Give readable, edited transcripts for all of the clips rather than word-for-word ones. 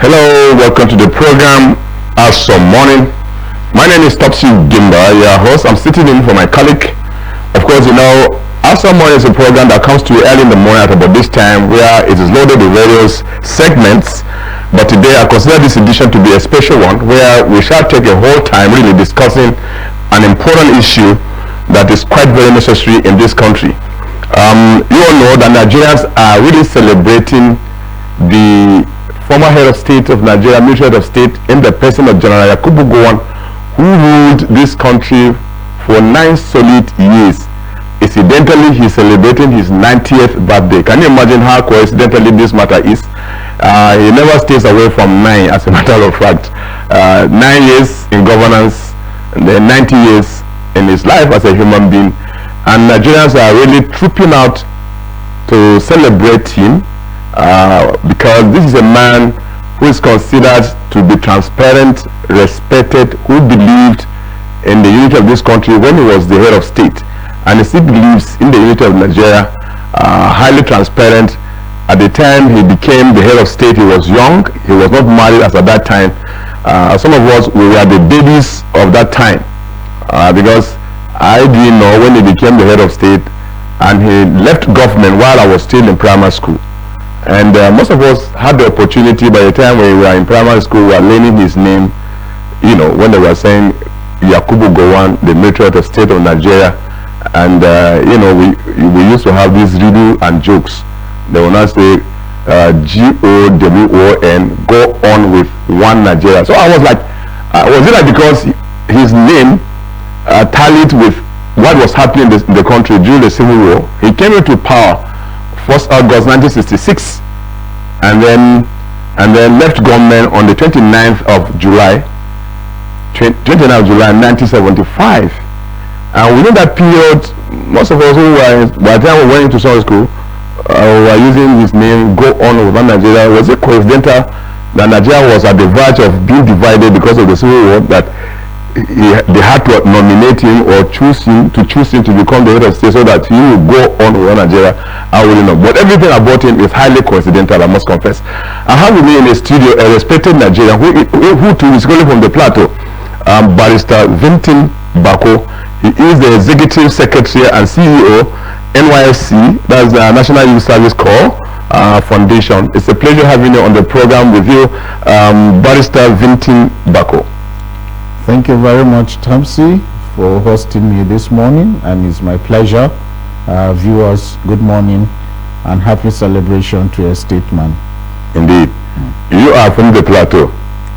Hello, welcome to the program Aso Morning. My name is Topsy Gimba, your host. I'm sitting in for my colleague. Of course, you know, Aso Morning is a program that comes to you early in the morning at about this time, where it is loaded with various segments. But today I consider this edition to be a special one, where we shall take a whole time really discussing an important issue that is quite very necessary in this country. You all know that Nigerians are really celebrating the former head of state of Nigeria, military head of state, in the person of General Yakubu Gowon, who ruled this country for 9 solid years. Incidentally, he's celebrating his 90th birthday. Can you imagine how coincidentally this matter is? He never stays away from 9, as a matter of fact. 9 years in governance, and then 90 years in his life as a human being. And Nigerians are really trooping out to celebrate him because this is a man who is considered to be transparent, respected, who believed in the unity of this country when he was the head of state. And he still believes in the unity of Nigeria, highly transparent. At the time he became the head of state, he was young, he was not married as at that time. Some of us, we were the babies of that time, because I didn't know when he became the head of state, and he left government while I was still in primary school. And most of us had the opportunity, by the time we were in primary school, we were learning his name, you know, when they were saying Yakubu Gowon, the military head of state of Nigeria. And you know, we used to have these riddle and jokes. They will not say G-O-W-O-N, go on with one Nigeria. So I was like, was it like because his name tallied with what was happening in the country during the Civil War? He came into power 1st August 1966, and then left government on the 29th of July 1975. And within that period, most of us who were, by the time we went into summer school, were using his name, go on with Nigeria. Was it coincidental that Nigeria was at the verge of being divided because of the Civil War, that they had to nominate him or choose him to become the head of state so that he would go on with Nigeria? I wouldn't know. But everything about him is highly coincidental, I must confess. I have with me in the studio a respected Nigerian who too is calling from the plateau, Barrister Vintin Bako. He is the Executive Secretary and CEO, NYSC, that's the National Youth Service Corps Foundation. It's a pleasure having you on the program with you, Barrister Vintin Bako. Thank you very much, Topsy, for hosting me this morning, and it's my pleasure. Viewers, good morning and happy celebration to a statesman. Indeed. You are from the plateau.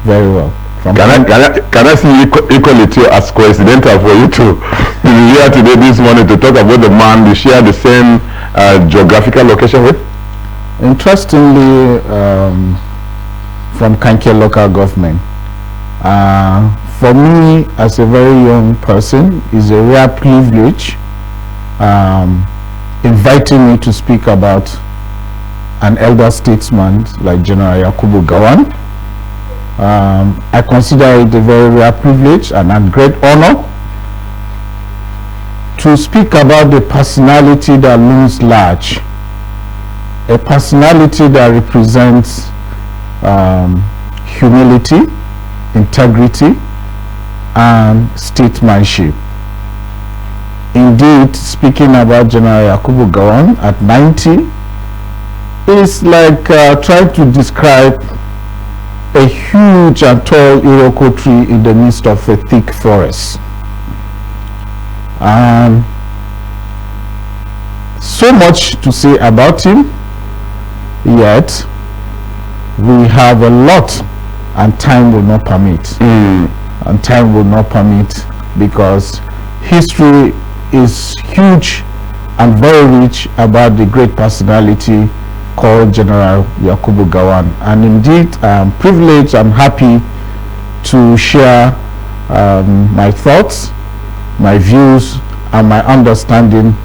Very well. Can I see equally to as coincidental for you to be here today this morning to talk about the man you share the same geographical location with? Interestingly, from Kanke local government. For me, as a very young person, it's a rare privilege inviting me to speak about an elder statesman like General Yakubu Gowon. I consider it a very rare privilege and a great honor to speak about the personality that looms large, a personality that represents humility, integrity, and statesmanship. Indeed, speaking about General Yakubu Gowon at 90 is like trying to describe a huge and tall Iroko tree in the midst of a thick forest. So much to say about him, yet we have a lot, and time will not permit. And time will not permit, because history is huge and very rich about the great personality called General Yakubu Gowon. And indeed, I am privileged, I'm happy to share my thoughts, my views, and my understanding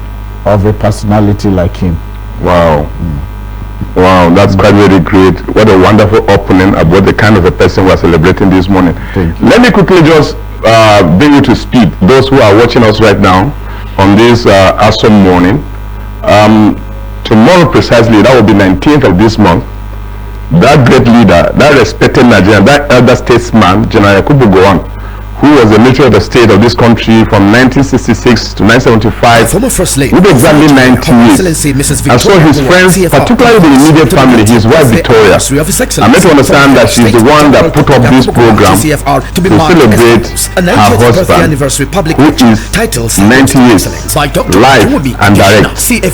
of a personality like him. Wow. Wow, that's quite very great. What a wonderful opening about the kind of a person we're celebrating this morning. Let me quickly just bring you to speed, those who are watching us right now on this Aso Morning. Tomorrow precisely, that will be 19th of this month, that great leader, that respected Nigerian, that elder statesman, General Yakubu Gowon, who was the military of the state of this country from 1966 to 1975, former First Lady, with exactly 90 years. And so his friends, particularly the immediate family, his wife Victoria, I'm meant to understand that she's the one that put up this program to celebrate her husband, who is 90 years, live and direct. Today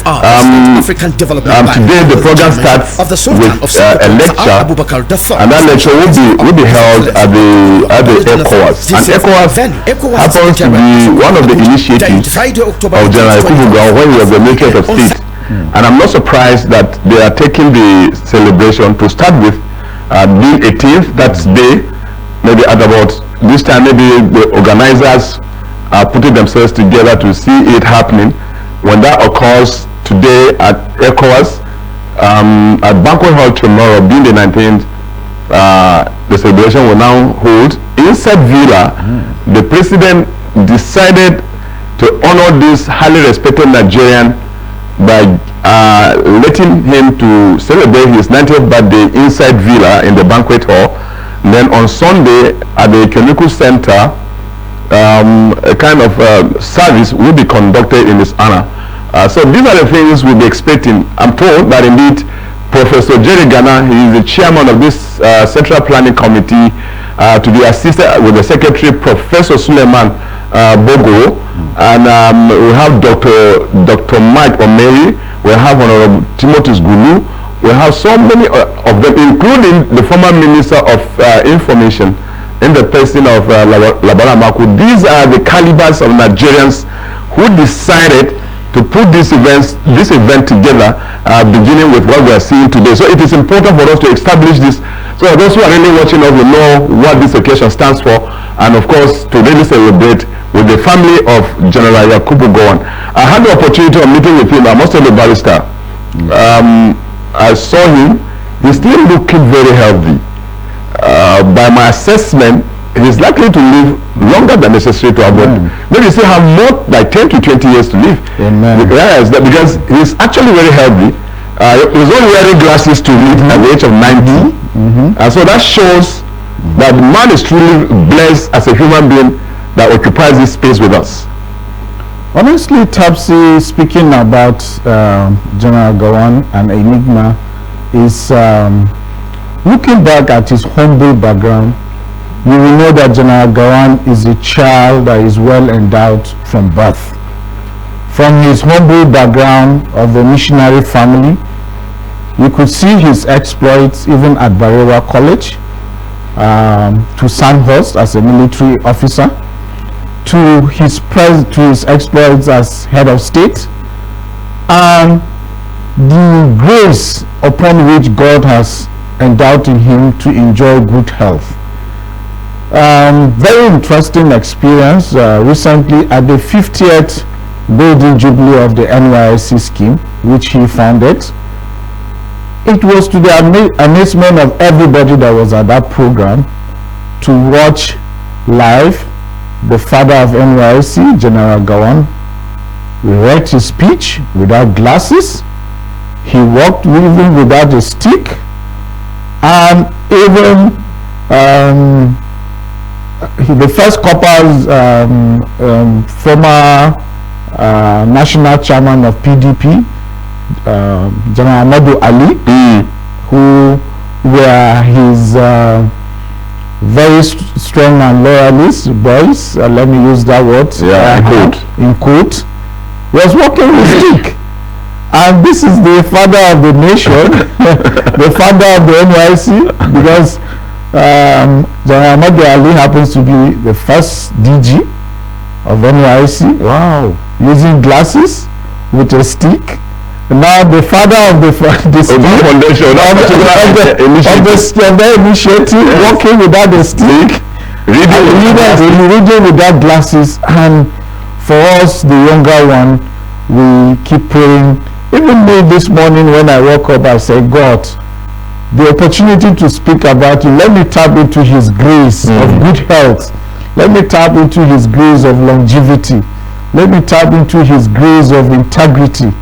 the program starts with a lecture, and that lecture will be held at the ECOWAS. And ECOWAS happens to be one of the initiatives of General Yakubu Gowon when he was the military of state. And I'm not surprised that they are taking the celebration to start with June 18th. That's day, maybe at about this time, maybe the organizers are putting themselves together to see it happening. When that occurs today at ECOWAS, at Banquet Hall tomorrow, being the 19th, the celebration will now hold inside Villa. The president decided to honor this highly respected Nigerian by letting him to celebrate his 90th birthday inside Villa in the banquet hall. And then on Sunday at the Economical Center, a kind of service will be conducted in his honor. So these are the things we'll be expecting. I'm told that indeed Professor Jerry Ghana, he is the chairman of this Central Planning Committee, to be assisted with the secretary, Professor Suleiman Bogo, and we have Dr. Mike Omeri, we have Honorable Timothy Gulu, we have so many of them, including the former Minister of Information in the person of Labara Maku. These are the calibers of Nigerians who decided to put this event together, beginning with what we are seeing today. So it is important for us to establish this, so those who are really watching us will know what this occasion stands for, and of course to really celebrate with the family of General Yakubu Gowon. I had the opportunity of meeting with him. I must tell the barrister, I saw him. He's still looking very healthy. By my assessment, he's likely to live longer than necessary to avoid. Maybe still have more like 10 to 20 years to live. Yes, because he's actually very healthy. He's only wearing glasses to read at the age of 90. And so that shows that the man is truly blessed as a human being that occupies this space with us. Honestly, Tapsi, speaking about General Gowon and Enigma, is looking back at his humble background, you will know that General Gowon is a child that is well endowed from birth. From his humble background of a missionary family, you could see his exploits even at Barewa College, to Sandhurst as a military officer, to his exploits as head of state, and the grace upon which God has endowed in him to enjoy good health. Very interesting experience recently at the 50th Golden Jubilee of the NYSC scheme, which he founded. It was to the amazement of everybody that was at that program to watch live the father of NYSC, General Gowon. We read his speech without glasses. He walked even without a stick, and even the first corpers, former national chairman of PDP, General Ahmadu Ali, who were his very strong and loyalist boys, let me use that word, in quote, was walking with stick. And this is the father of the nation, the father of the NYC, because General Ahmadu Ali happens to be the first DG of NYC. Wow. Using glasses with a stick. Now the father of the initiative, walking without a stick, reading without glasses. And for us, the younger one, we keep praying. Even me this morning when I woke up, I said, God, the opportunity to speak about you, let me tap into his grace of good health. Let me tap into his grace of longevity. Let me tap into his grace of integrity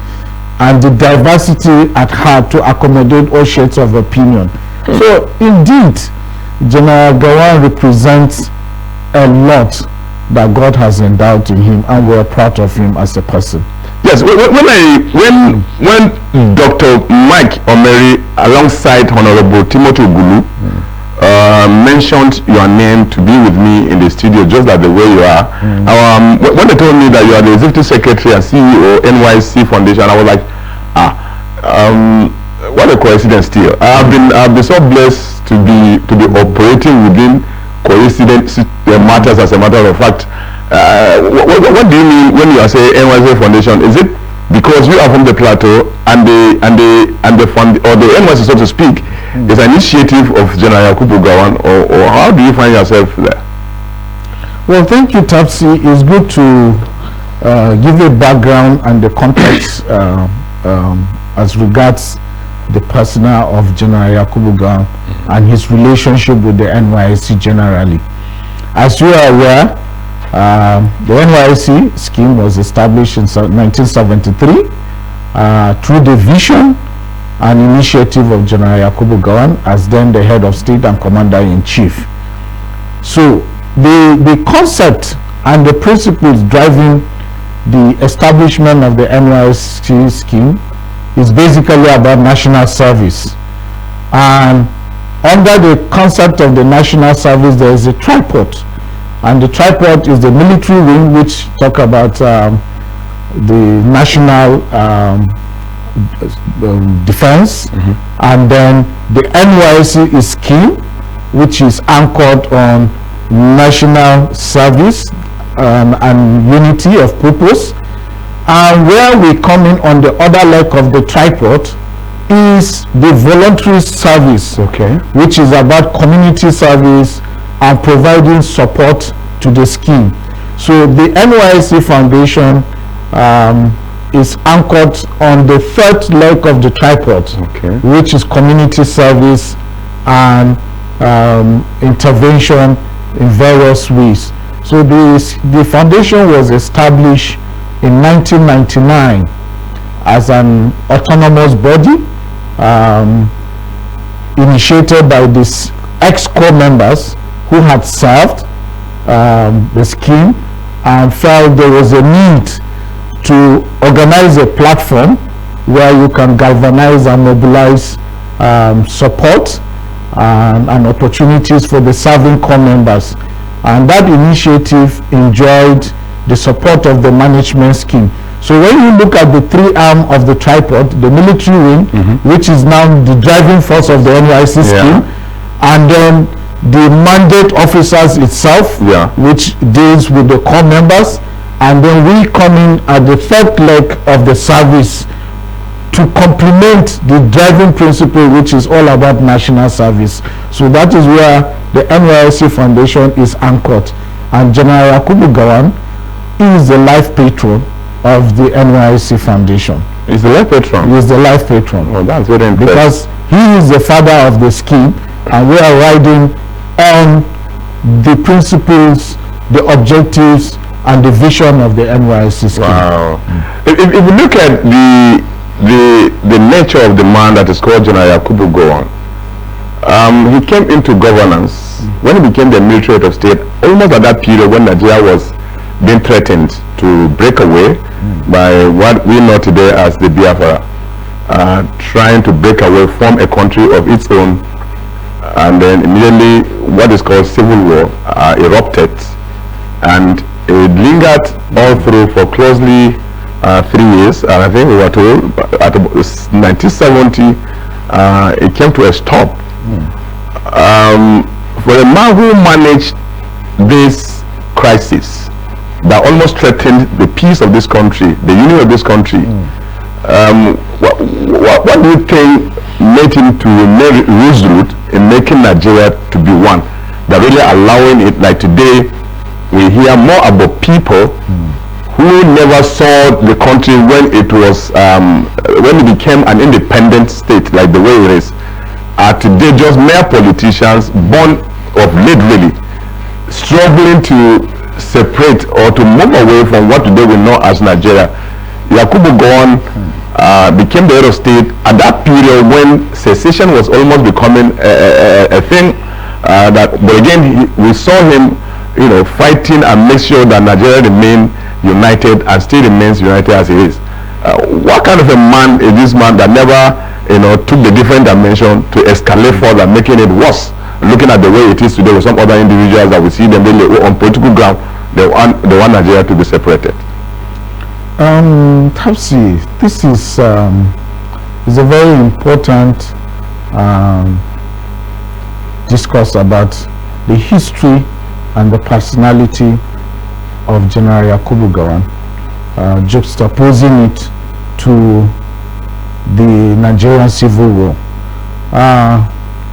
and the diversity at heart to accommodate all shades of opinion. So indeed, General Gawan represents a lot that God has endowed in him, and we're proud of him as a person. Yes, when Dr. Mike Omeri alongside Honorable Timothy Ogulu mentioned your name to be with me in the studio, just like the way you are, when they told me that you are the executive secretary and CEO NYC Foundation, I was like, what a coincidence still. I've been so blessed to be operating within coincidence matters. As a matter of fact, what do you mean when you are saying NYC Foundation? Is it because you are from the plateau and the fund, or the NYC, so to speak, is an initiative of General Yakubu Gowon, or how do you find yourself there? Well, thank you, Tapsi. It's good to give a background and the context as regards the persona of General Yakubu Gowon and his relationship with the NYC generally. As you are aware, the NYC scheme was established in 1973 through the vision and initiative of General Yakubu Gowon as then the head of state and commander-in-chief. So the concept and the principles driving the establishment of the NYC scheme is basically about national service. And under the concept of the national service, there is a tripod. And the tripod is the military wing, which talk about the national defense, and then the NYC is scheme, which is anchored on national service and unity of purpose. And where we come in on the other leg of the tripod is the voluntary service, which is about community service and providing support to the scheme. So the NYC Foundation is anchored on the third leg of the tripod, which is community service and intervention in various ways. So the foundation was established in 1999 as an autonomous body, initiated by these ex-core members who had served the scheme and felt there was a need to organize a platform where you can galvanize and mobilize support and opportunities for the serving core members. And that initiative enjoyed the support of the management scheme. So when you look at the three arm of the tripod, the military wing, which is now the driving force of the NYC scheme, and then the mandate officers itself, which deals with the core members, and then we come in at the third leg of the service to complement the driving principle, which is all about national service. So that is where the NYC Foundation is anchored, and General Yakubu Gowon is the life patron of the NYC Foundation. Is the life patron? He is the life patron. Oh, that's very impressive. Because he is the father of the scheme, and we are riding on the principles, the objectives, and the vision of the NYC scheme. Wow. If you look at the nature of the man that is called General Yakubu Gowon, he came into governance when he became the military head of state, almost at that period when Nigeria was being threatened to break away by what we know today as the Biafra, trying to break away from a country of its own, and then immediately what is called civil war erupted, and it lingered all through for closely 3 years, and I think we were told at 1970 it came to a stop. For a man who managed this crisis that almost threatened the peace of this country, the unity of this country, what do you think made him to remain resolute in making Nigeria to be one, that really allowing it? Like today we hear more about people who never saw the country when it was when it became an independent state, like the way it is, are today just mere politicians born of late, really struggling to separate or to move away from what today we know as Nigeria. Yakubu Gowon became the head of state at that period when secession was almost becoming a thing. But again, we saw him, fighting and make sure that Nigeria remained united and still remains united as it is. What kind of a man is this man that never, took the different dimension to escalate further, making it worse? Looking at the way it is today with some other individuals that we see them really on political ground, they want Nigeria to be separated. Topsy, this is a very important discourse about the history and the personality of General Yakubu Gowon, juxtaposing it to the Nigerian Civil War.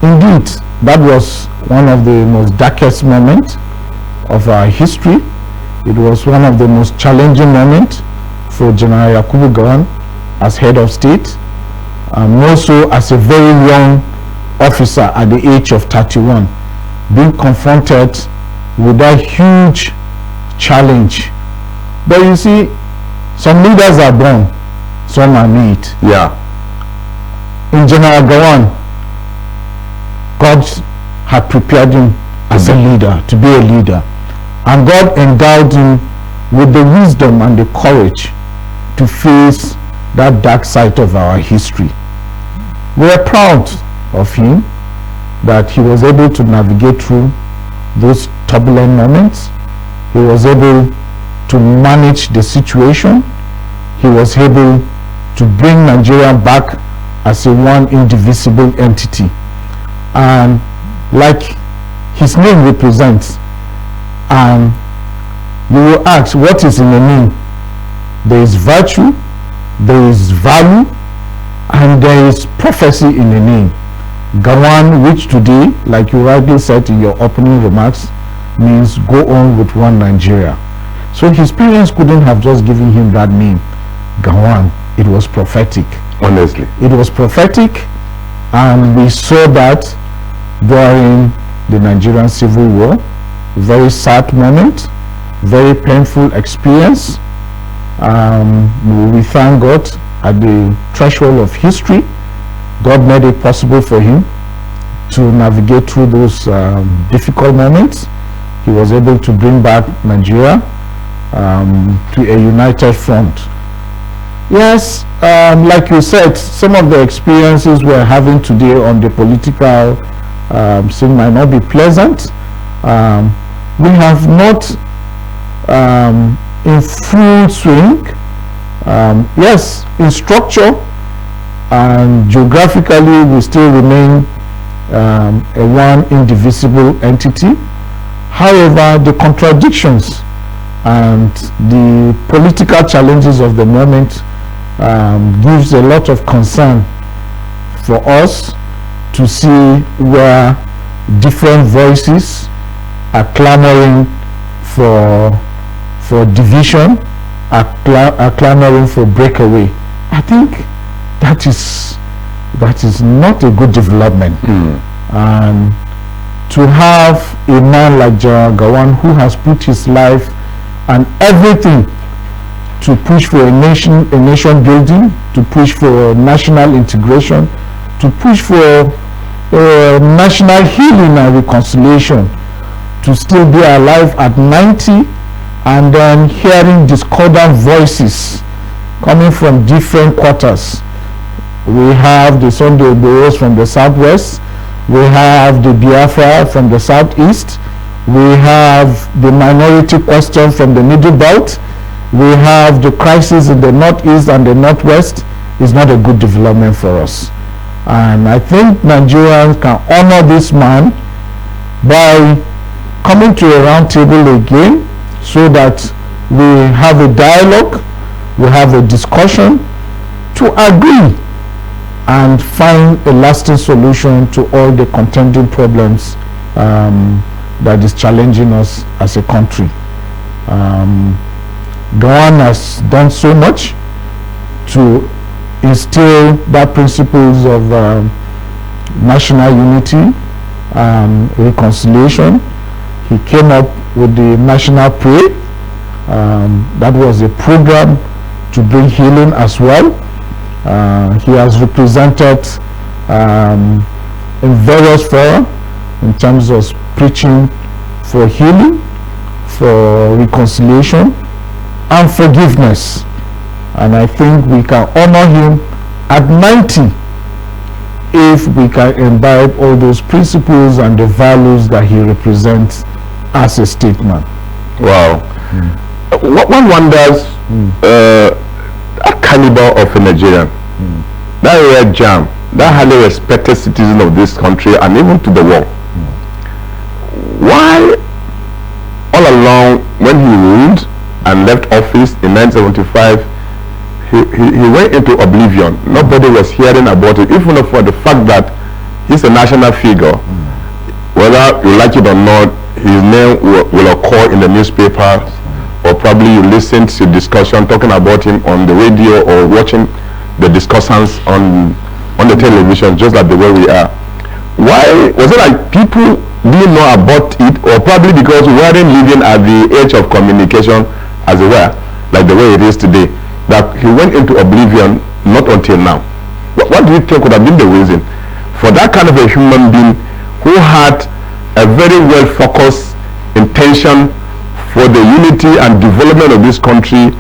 Indeed, that was one of the most darkest moments of our history. It was one of the most challenging moments for General Yakubu Gowon as head of state, and also as a very young officer at the age of 31, being confronted with that huge challenge. But you see, some leaders are born, some are made. Yeah. In General Gowon, God had prepared him as a leader, to be a leader, and God endowed him with the wisdom and the courage to face that dark side of our history. We are proud of him that he was able to navigate through those turbulent moments. He was able to manage the situation. He was able to bring Nigeria back as a one indivisible entity. And like his name represents, and you will ask, what is in the name? There is virtue, there is value, and there is prophecy in the name. Gowon, which today, like you rightly said in your opening remarks, means go on with one Nigeria. So his parents couldn't have just given him that name, Gowon. It was prophetic. Honestly. It was prophetic, and we saw that during the Nigerian Civil War. Very sad moment, very painful experience. We thank God at the threshold of history. God made it possible for him to navigate through those difficult moments. He was able to bring back Nigeria to a united front. Yes, like you said, some of the experiences we're having today on the political scene might not be pleasant. We have not in full swing. Yes, in structure and geographically we still remain a one indivisible entity. However, the contradictions and the political challenges of the moment gives a lot of concern for us to see where different voices are clamoring for division, are clamoring for breakaway. I think that is not a good development. And to have a man like General Gowon, who has put his life and everything to push for a nation building, to push for national integration, to push for national healing and reconciliation, to still be alive at 90, and then hearing discordant voices coming from different quarters. We have the Sunday Igbohos from the southwest, we have the Biafra from the southeast, we have the minority question from the middle belt, we have the crisis in the northeast and the northwest. Is not a good development for us. And I think Nigerians can honor this man by coming to a round table again, so that we have a dialogue, we have a discussion to agree and find a lasting solution to all the contending problems that is challenging us as a country. Gowon has done so much to instill that principles of national unity and reconciliation. He came up with the National Pray. That was a program to bring healing as well. He has represented in various fora in terms of preaching for healing, for reconciliation, and forgiveness. And I think we can honor him at 90 if we can imbibe all those principles and the values that he represents as a statesman. Wow. One wonders a caliber of a Nigerian, that rare jam, that highly respected citizen of this country and even to the world. Why all along when he ruled and left office in 1975, he went into oblivion? Nobody was hearing about it, even for the fact that he's a national figure. Whether you like it or not, his name will occur in the newspaper, or probably you listen to discussion talking about him on the radio or watching the discussions on the television, just like the way we are. Why was it like people didn't know about it, or probably because we weren't living at the age of communication as it were, like the way it is today, that he went into oblivion not until now? What do you think would have been the reason for that kind of a human being who had a very well focused intention for the unity and development of this country,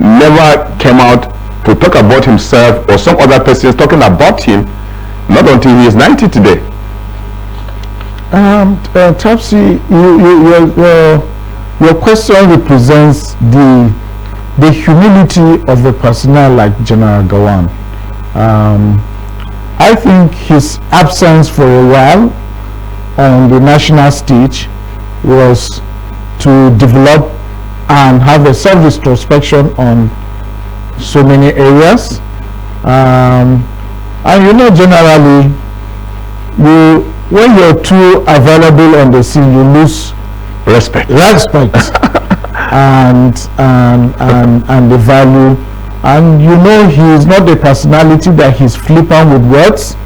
never came out to talk about himself or some other persons talking about him, not until he is 90 today? Topsy, your question represents the humility of a personnel like General Gowon. I think his absence for a while on the national stage was to develop and have a self-introspection on so many areas. And you know, generally, when you're too available on the scene, you lose Respect. and the value. And you know, he is not a personality that he's flippant with words.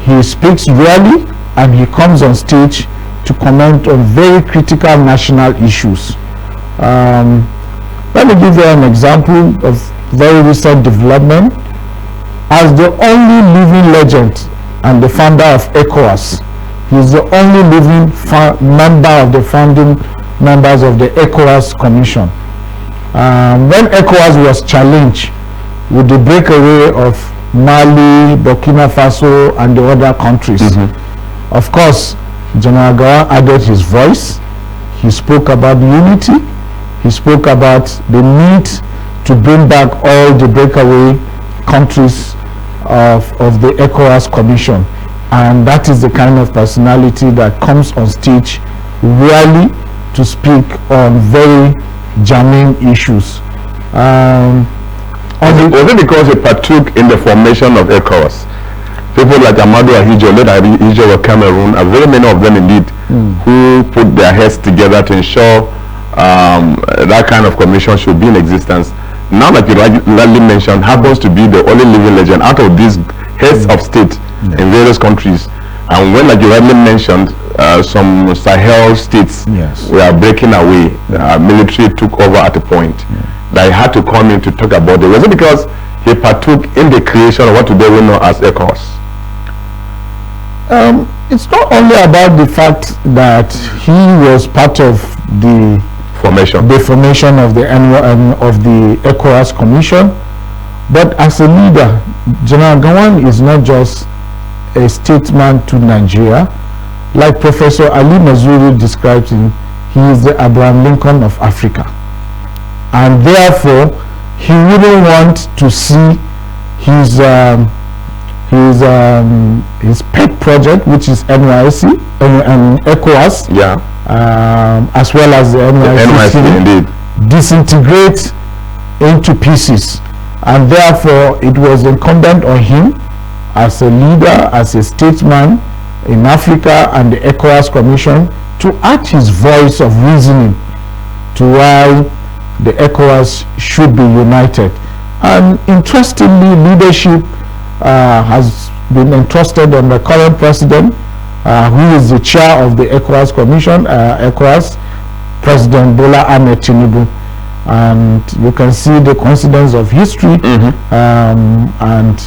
He speaks rarely, and he comes on stage to comment on very critical national issues. Let me give you an example of very recent development. As the only living legend and the founder of ECOWAS, he is the only living member of the founding members of the ECOWAS Commission. When ECOWAS was challenged with the breakaway of Mali, Burkina Faso, and the other countries, of course, General Gowon added his voice. He spoke about unity. He spoke about the need to bring back all the breakaway countries of the ECOWAS Commission. And that is the kind of personality that comes on stage rarely to speak on very germane issues. Was it because he partook in the formation of ECOWAS? People like Amadou Ahidjo, led Ahidjo of Cameroon, and very many of them indeed, who put their heads together to ensure that kind of commission should be in existence. Now that you rightly mentioned, happens to be the only living legend out of these heads of state in various countries. And when, like you rightly mentioned, some Sahel states were breaking away, military took over at a point, that he had to come in to talk about it. Was it because he partook in the creation of what today we know as ECOWAS? It's not only about the fact that he was part of the formation of the ECOWAS Commission, but as a leader, General Gowon is not just a statesman to Nigeria. Like Professor Ali Mazrui describes him, he is the Abraham Lincoln of Africa, and therefore he wouldn't want to see his pet project, which is NYC and ECOWAS, as well as the NYC indeed, disintegrate into pieces. And therefore it was incumbent on him as a leader, as a statesman in Africa and the ECOWAS Commission, to add his voice of reasoning to why the ECOWAS should be united. And interestingly, leadership has been entrusted on the current president, who is the chair of the ECOWAS Commission, ECOWAS, President Bola Ahmed Tinubu. and you can see the coincidence of history. And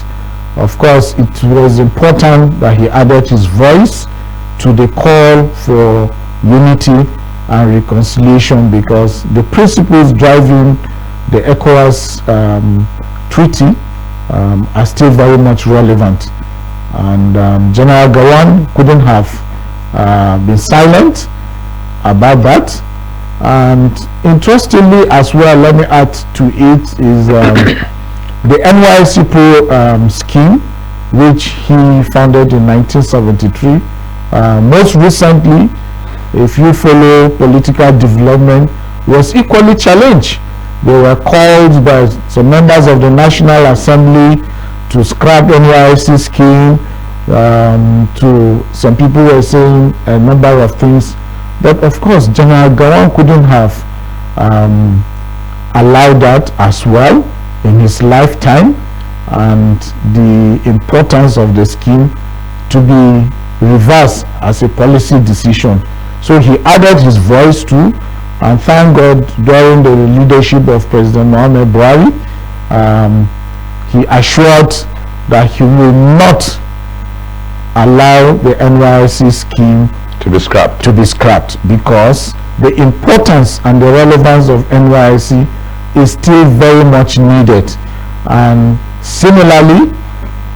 of course, it was important that he added his voice to the call for unity and reconciliation, because the principles driving the ECOWAS treaty are still very much relevant. And General Gawan couldn't have been silent about that. And interestingly as well, let me add to it, is the NYSC Pro scheme, which he founded in 1973. Most recently, if you follow political development, was equally challenged. They were called by some members of the National Assembly to scrap NYSC scheme. To some people were saying a number of things, but of course General Gawan couldn't have allowed that as well in his lifetime, and the importance of the scheme to be reversed as a policy decision. So he added his voice too, and thank God during the leadership of President Muhammad Buhari, he assured that he will not allow the NYSC scheme to be scrapped, because the importance and the relevance of NYSC is still very much needed. And similarly,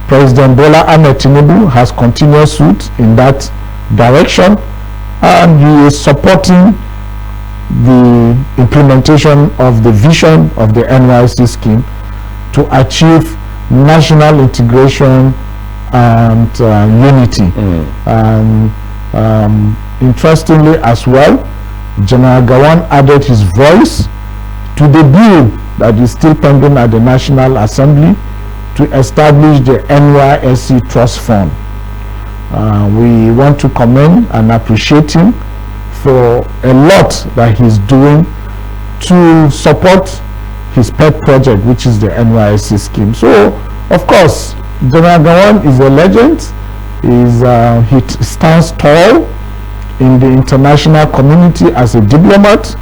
President Bola Ahmed Tinubu has continued suit in that direction, and he is supporting the implementation of the vision of the NYSC scheme to achieve national integration and unity. Interestingly as well, General Gawan added his voice to the bill that is still pending at the National Assembly to establish the NYSC Trust Fund. We want to commend and appreciate him for a lot that he's doing to support his pet project, which is the NYSC scheme. So, of course, General Gawan is a legend. He stands tall in the international community as a diplomat.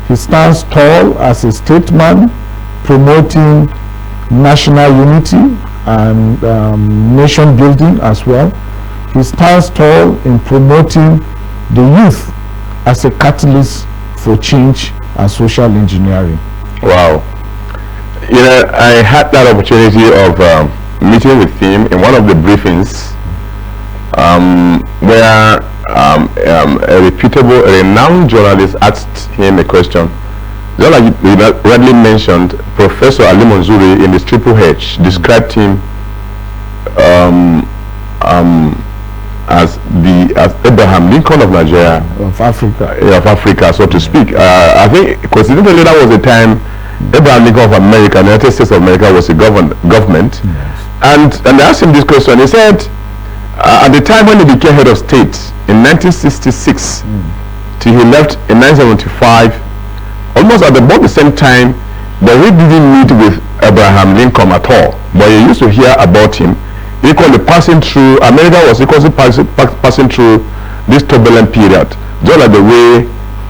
He stands tall as a statesman, promoting national unity and nation building as well. He stands tall in promoting the youth as a catalyst for change and social engineering. Wow. You know, I had that opportunity of meeting with him in one of the briefings where a reputable, renowned journalist asked him a question. Just like you rightly mentioned, Professor Ali Manzuri in his Triple H described him as Abraham Lincoln of Nigeria, of Africa, of Africa, so to speak. I think coincidentally that was the time Abraham Lincoln of America, the United States of America, was a government. And they asked him this question. He said, at the time when he became head of state in 1966 till he left in 1975, almost at about the same time, that he didn't meet with Abraham Lincoln at all, but you used to hear about him. Equally passing through, America was equally passing through this turbulent period, just like the way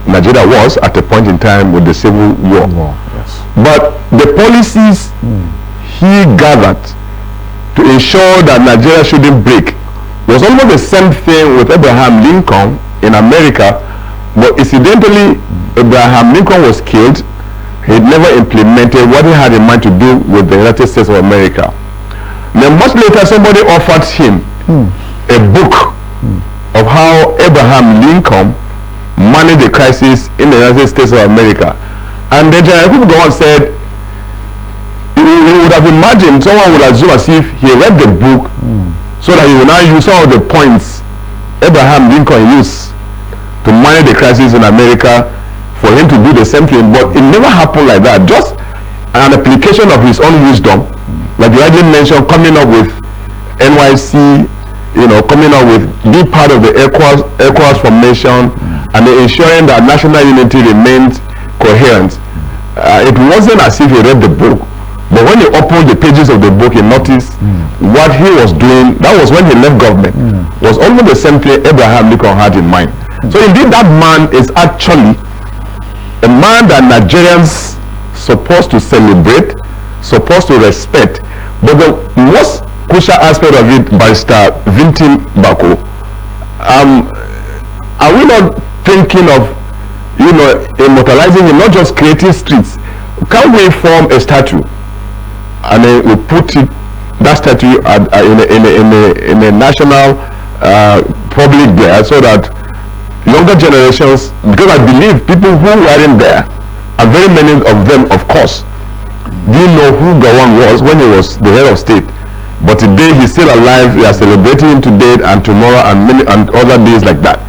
Nigeria was at a point in time with the Civil War. Yes. But the policies he gathered to ensure that Nigeria shouldn't break was almost the same thing with Abraham Lincoln in America, but incidentally, Abraham Lincoln was killed. He never implemented what he had in mind to do with the United States of America. Then much later, somebody offered him a book of how Abraham Lincoln managed the crisis in the United States of America. And then General Gawan said, you would have imagined, someone would assume as if he read the book so that he would now use some of the points Abraham Lincoln used to manage the crisis in America for him to do the same thing. But it never happened like that. Just an application of his own wisdom, like you already mentioned, coming up with NYC, coming up with being part of the ECOWAS formation, and ensuring that national unity remains coherent. It wasn't as if he read the book, but when he opened the pages of the book, he noticed what he was doing. That was when he left government. Was almost the same thing Abraham Lincoln had in mind. So indeed, that man is actually a man that Nigerians supposed to celebrate, supposed to respect. But the most crucial aspect of it, Barrister Vintin Bako, are we not thinking of, immortalizing him, not just creating streets? Can we form a statue and then we put that statue in a national public there, so that younger generations, because I believe people who weren't there, and very many of them, of course, didn't know who Gowon was when he was the head of state. But today he's still alive. We are celebrating him today and tomorrow and other days like that.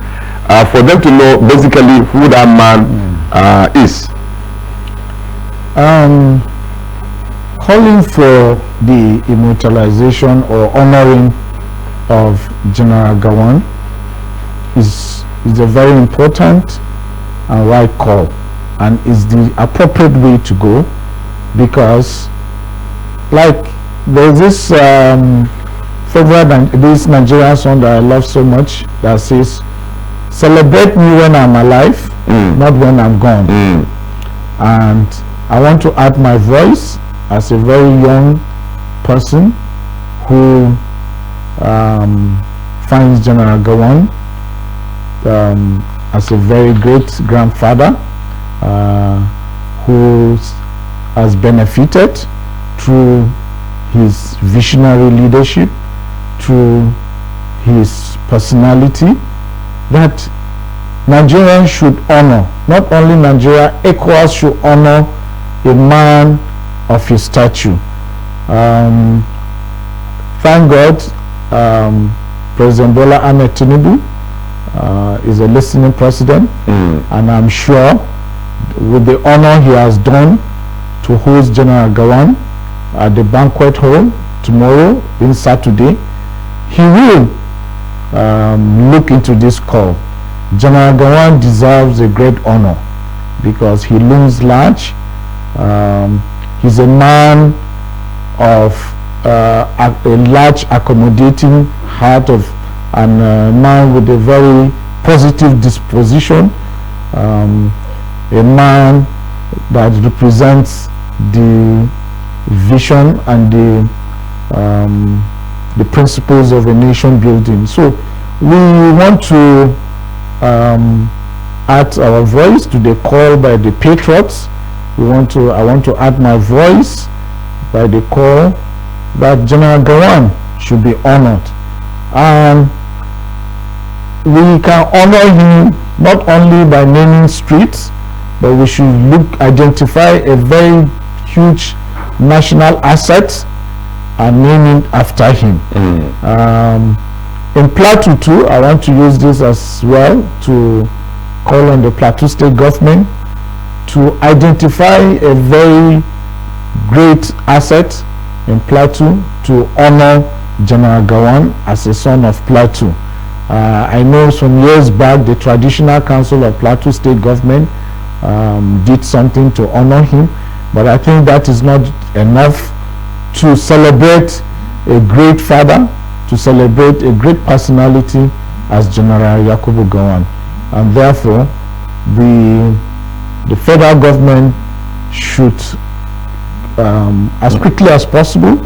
For them to know basically who that man is. Calling for the immortalization or honoring of General Gowon is a very important and right call, and is the appropriate way to go, because like there's this this Nigerian song that I love so much that says, "Celebrate me when I'm alive, not when I'm gone." And I want to add my voice as a very young person who finds General Gowon as a very great grandfather who has benefited through his visionary leadership, through his personality, that Nigerians should honor. Not only Nigeria, ECOWAS should honor a man of his stature. Thank God, President Bola Ahmed Tinubu is a listening president, and I'm sure with the honor he has done to host General Gowon at the banquet hall tomorrow, in Saturday, he will look into this call. General Gowon deserves a great honor because he looms large. He's a man of a large accommodating heart and a man with a very positive disposition, a man that represents the vision and the principles of a nation building. So we want to add our voice to the call by the patriots. I want to add my voice by the call that General Gowon should be honored, and we can honor him not only by naming streets, but we should identify a very huge national asset and name it after him. In Plateau too, I want to use this as well to call on the Plateau State government to identify a very great asset in Plateau to honor General Gowon as a son of Plateau. I know some years back the Traditional Council of Plateau State government did something to honor him, but I think that is not enough to celebrate a great father, to celebrate a great personality as General Yakubu Gowon. And therefore the federal government should as quickly as possible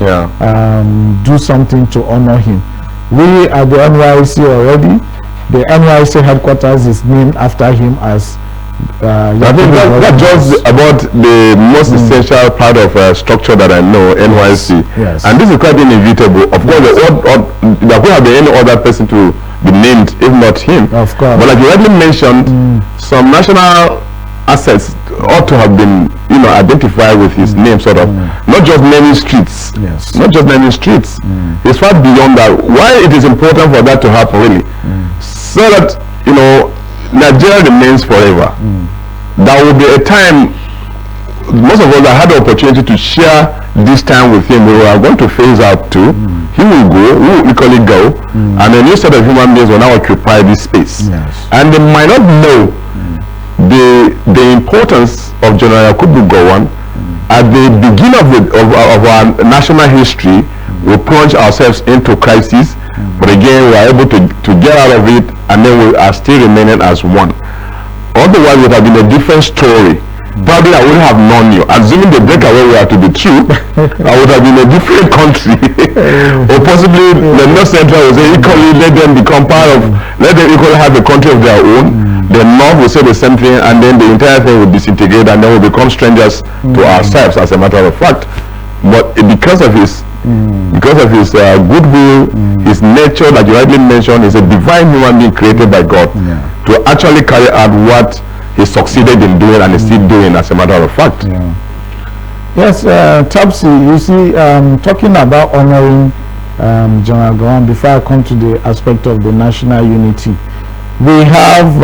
do something to honor him. We at the NYC already, the NYC headquarters is named after him as I think that's just about the most essential part of structure that I know, NYC. Yes. And this is quite inevitable. Of course, there could have been any other person to be named, if not him. Of course. But like you already mentioned, some national assets ought to have been, identified with his name, sort of. Not just naming streets. Yes. Not just naming streets. It's far beyond that. Why it is important for that to happen, really, so that Nigeria remains forever. There will be a time, most of us that had the opportunity to share this time with him, we are going to phase out too. He will go, we will equally go, and a new set of human beings will now occupy this space. Yes. And they might not know the importance of General Yakubu Gowon. At the beginning of our national history, we plunge ourselves into crisis, but again we are able to get out of it, and then we are still remaining as one. Otherwise it would have been a different story. probably I wouldn't have known you. Assuming the breakaway were to be true, I would have been in a different country. Or possibly the North Central will say equally let them become part of, let them equally have a country of their own. The North will say the same thing, and then the entire thing will disintegrate, and then we'll become strangers to ourselves, as a matter of fact. But because of his goodwill, his nature that you rightly mentioned, is a divine human being created by God to actually carry out what he succeeded in doing and is still doing, as a matter of fact. Yes, Topsy, you see, talking about honoring General Gowon, before I come to the aspect of the national unity, we have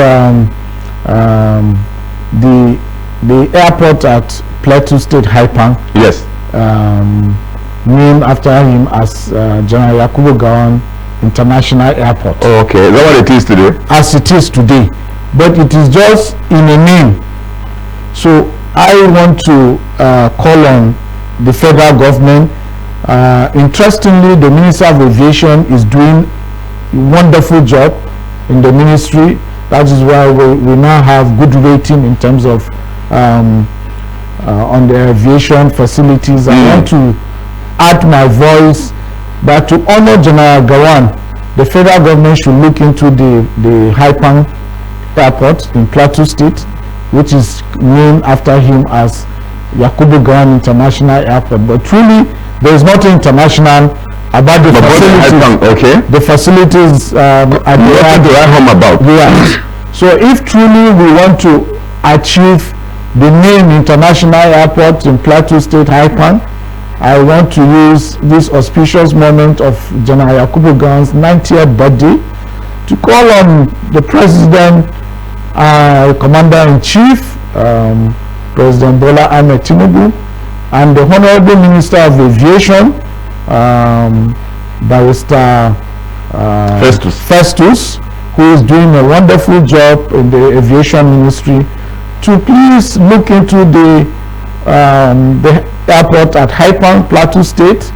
the airport at Plateau State, Haipang. Yes. Named after him as General Yakubu Gowon International Airport. Oh, okay. Is that what it is today? As it is today. But it is just in a name. So I want to call on the federal government. Interestingly, the Minister of Aviation is doing a wonderful job in the ministry. That is why we now have good rating in terms of on the aviation facilities. I want to add my voice that to honor General Gowon, the federal government should look into the Haipang Airport in Plateau State, which is named after him as Yakubu Gowon International Airport. But truly, there is nothing international about the facilities. Okay. The facilities are nothing to write home about. Yes. So if truly we want to achieve the name International Airport in Plateau State, Haipang, I want to use this auspicious moment of General Yakubu Gowon's 90th birthday to call on the President, Commander-in-Chief, President Bola Ahmed Tinubu, and the Honorable Minister of Aviation, Barrister Festus, who is doing a wonderful job in the aviation ministry, to please look into the airport at Haipang, Plateau State,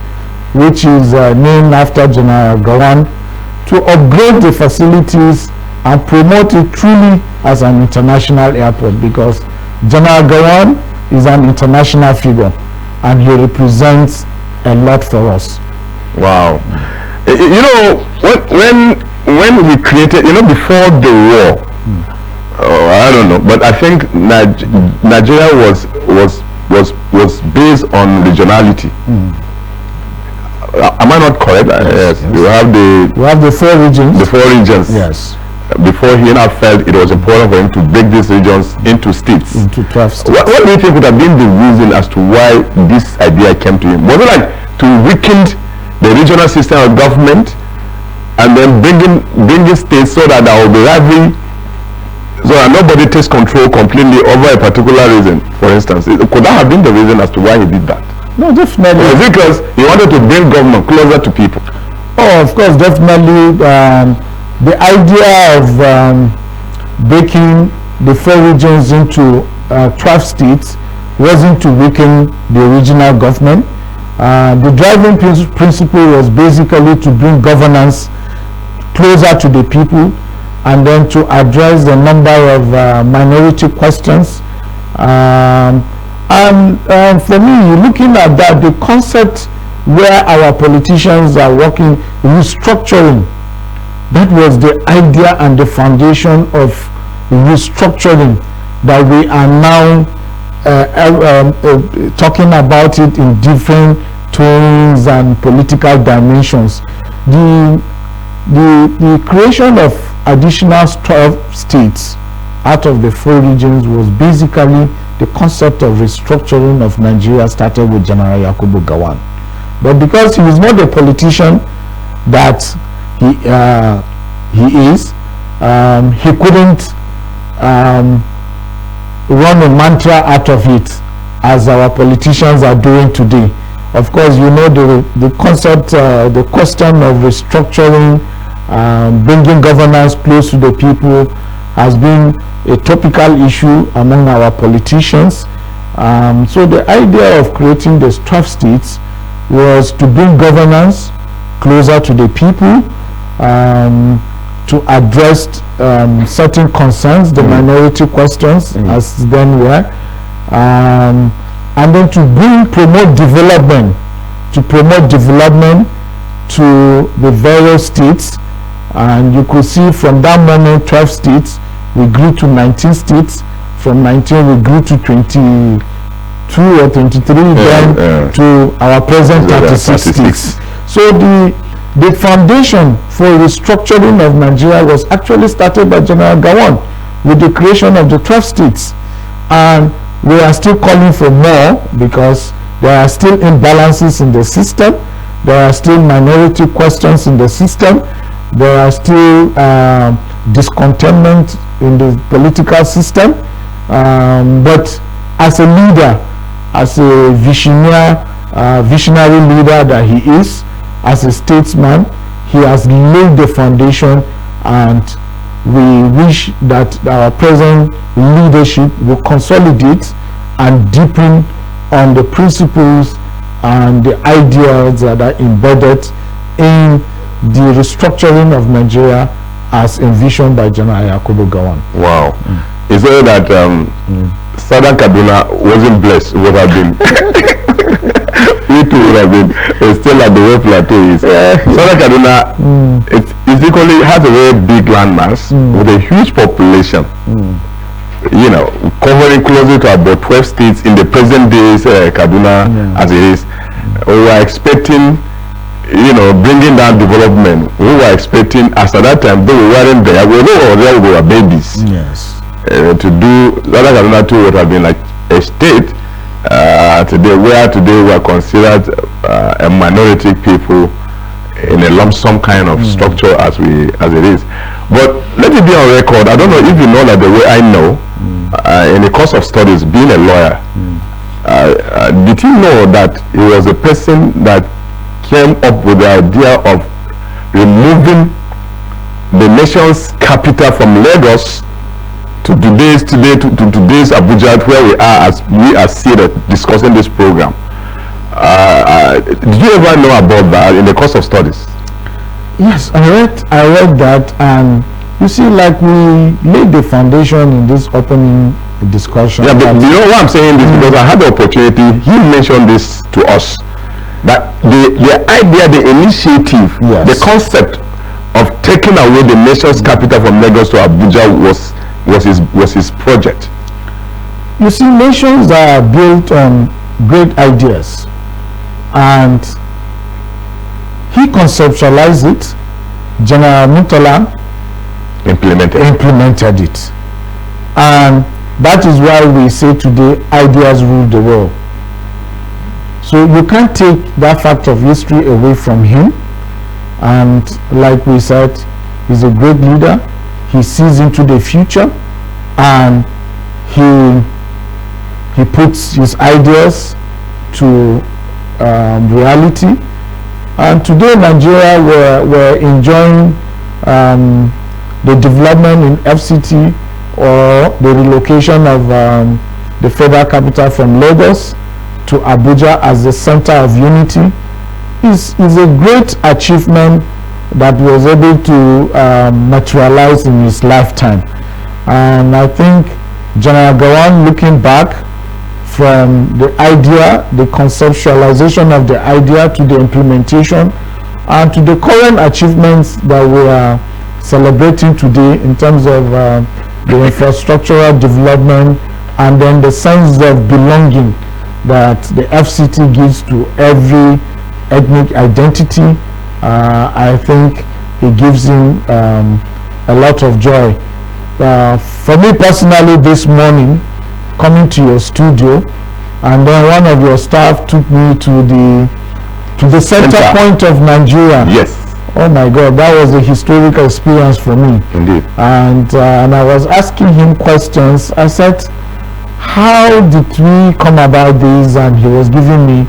which is named after General Gowon, to upgrade the facilities and promote it truly as an international airport, because General Gowon is an international figure and he represents a lot for us. Wow. You know, when we created, you know, before the war, I don't know, but I think Nigeria was based on regionality. Am I not correct? Yes. We have the 4 regions. The 4 regions. Yes. Before he now felt it was important for him to break these regions into states. Into 12 states. What do you think would have been the reason as to why this idea came to him? Was it like to weaken the regional system of government and then bringing states so that there will be rivalry, so that nobody takes control completely over a particular region, for instance? Could that have been the reason as to why he did that? No, definitely. Or is it because he wanted to bring government closer to people? Oh, of course, definitely. The idea of breaking the 4 regions into 12 states wasn't to weaken the regional government. The driving principle was basically to bring governance closer to the people, and then to address the number of minority questions. For me, looking at that, the concept where our politicians are working, restructuring, that was the idea and the foundation of restructuring that we are now talking about it in different tones and political dimensions. The creation of additional 12 states out of the 4 regions was basically the concept of restructuring of Nigeria started with General Yakubu Gowon. But because he is not the politician that he is, he couldn't run a mantra out of it as our politicians are doing today. Of course, you know, the concept, the question of restructuring, bringing governance close to the people has been a topical issue among our politicians. So the idea of creating the 12 states was to bring governance closer to the people, to address certain concerns, the minority questions as then were, and then to promote development to the various states. And you could see from that moment 12 states, we grew to 19 states. From 19 we grew to 22 or 23, then to our present 36 states. So the foundation for restructuring of Nigeria was actually started by General Gowon with the creation of the 12 states. And we are still calling for more because there are still imbalances in the system. There are still minority questions in the system. There are still discontentment in the political system. But as a leader, as a visionary leader that he is, as a statesman, he has laid the foundation, and we wish that our present leadership will consolidate and deepen on the principles and the ideas that are embedded in the restructuring of Nigeria as envisioned by General Yakubu Gowon. Wow. Is it that Southern Kaduna wasn't blessed with have been we too would have been still at the way plateau is. Southern Kaduna it's equally has a very big landmass with a huge population. You know, covering closer to about 12 states in the present days, Kaduna as it is. We were expecting, you know, bringing down development. We were expecting, as at that time, though we weren't there, we were babies. Yes. To do Southern Kaduna too would have been like a state today, where today we are considered a minority people in a lump sum kind of structure as it is. But let it be on record. I don't know if you know that the way I know, in the course of studies, being a lawyer, did you know that he was a person that came up with the idea of removing the nation's capital from Lagos to today's Abuja, where we are as we are seated discussing this program? Did you ever know about that in the course of studies? Yes, I read that, and you see, like, we laid the foundation in this opening discussion. Yeah, but you know why I'm saying this? Because I had the opportunity, he mentioned this to us, that the idea, the initiative, the concept of taking away the nation's capital from Lagos to Abuja was his project. You see, nations are built on great ideas, and he conceptualized it. General Murtala implemented it, and that is why we say today ideas rule the world. So you can't take that fact of history away from him. And like we said, he's a great leader. He sees into the future, and he puts his ideas to reality. And today Nigeria, we're enjoying the development in FCT, or the relocation of the federal capital from Lagos to Abuja as the center of unity. Is a great achievement that he was able to materialize in his lifetime. And I think General Gowon, looking back from the idea, the conceptualization of the idea, to the implementation, and to the current achievements that we are celebrating today in terms of the infrastructural development, and then the sense of belonging that the FCT gives to every ethnic identity. I think it gives him a lot of joy. For me personally, this morning, coming to your studio, and then one of your staff took me to the center point of Nigeria. Yes. Oh my God, that was a historical experience for me. Indeed. And I was asking him questions. I said, how did we come about this? And he was giving me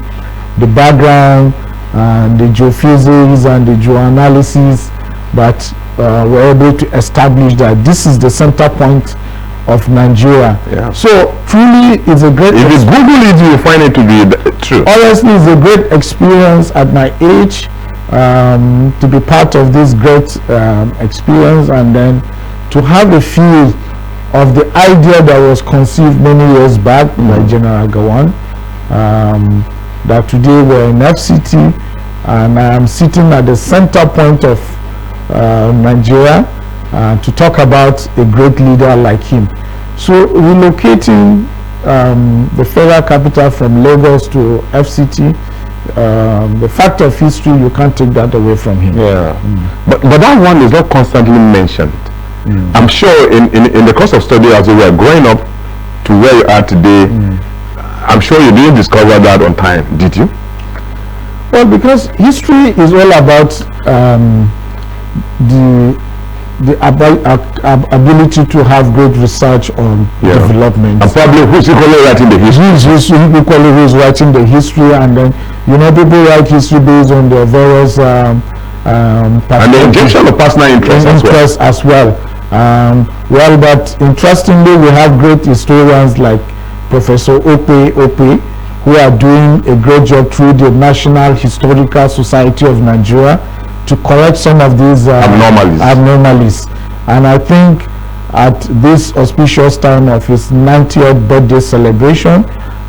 the background, and the geophysics and the geoanalysis that were able to establish that this is the center point of Nigeria. Yeah. So truly, it's a great. If you Google it, you will find it to be true. Honestly, it's a great experience at my age to be part of this great experience, and then to have a feel of the idea that was conceived many years back by General Gawan, that today we're in FCT, and I am sitting at the center point of Nigeria to talk about a great leader like him. So relocating the federal capital from Lagos to FCT, the fact of history, you can't take that away from him. Yeah. But that one is not constantly mentioned. I'm sure in the course of study as you were growing up to where you are today, I'm sure you didn't discover that on time, did you? Well, because history is all about the ability to have great research on development. And probably who's equally writing the history. Who's writing the history, and then people write history based on their various and the injection of personal interest as well. Well, but interestingly, we have great historians like Professor Ope, who are doing a great job through the National Historical Society of Nigeria to correct some of these abnormalities. And I think at this auspicious time of his 90th birthday celebration,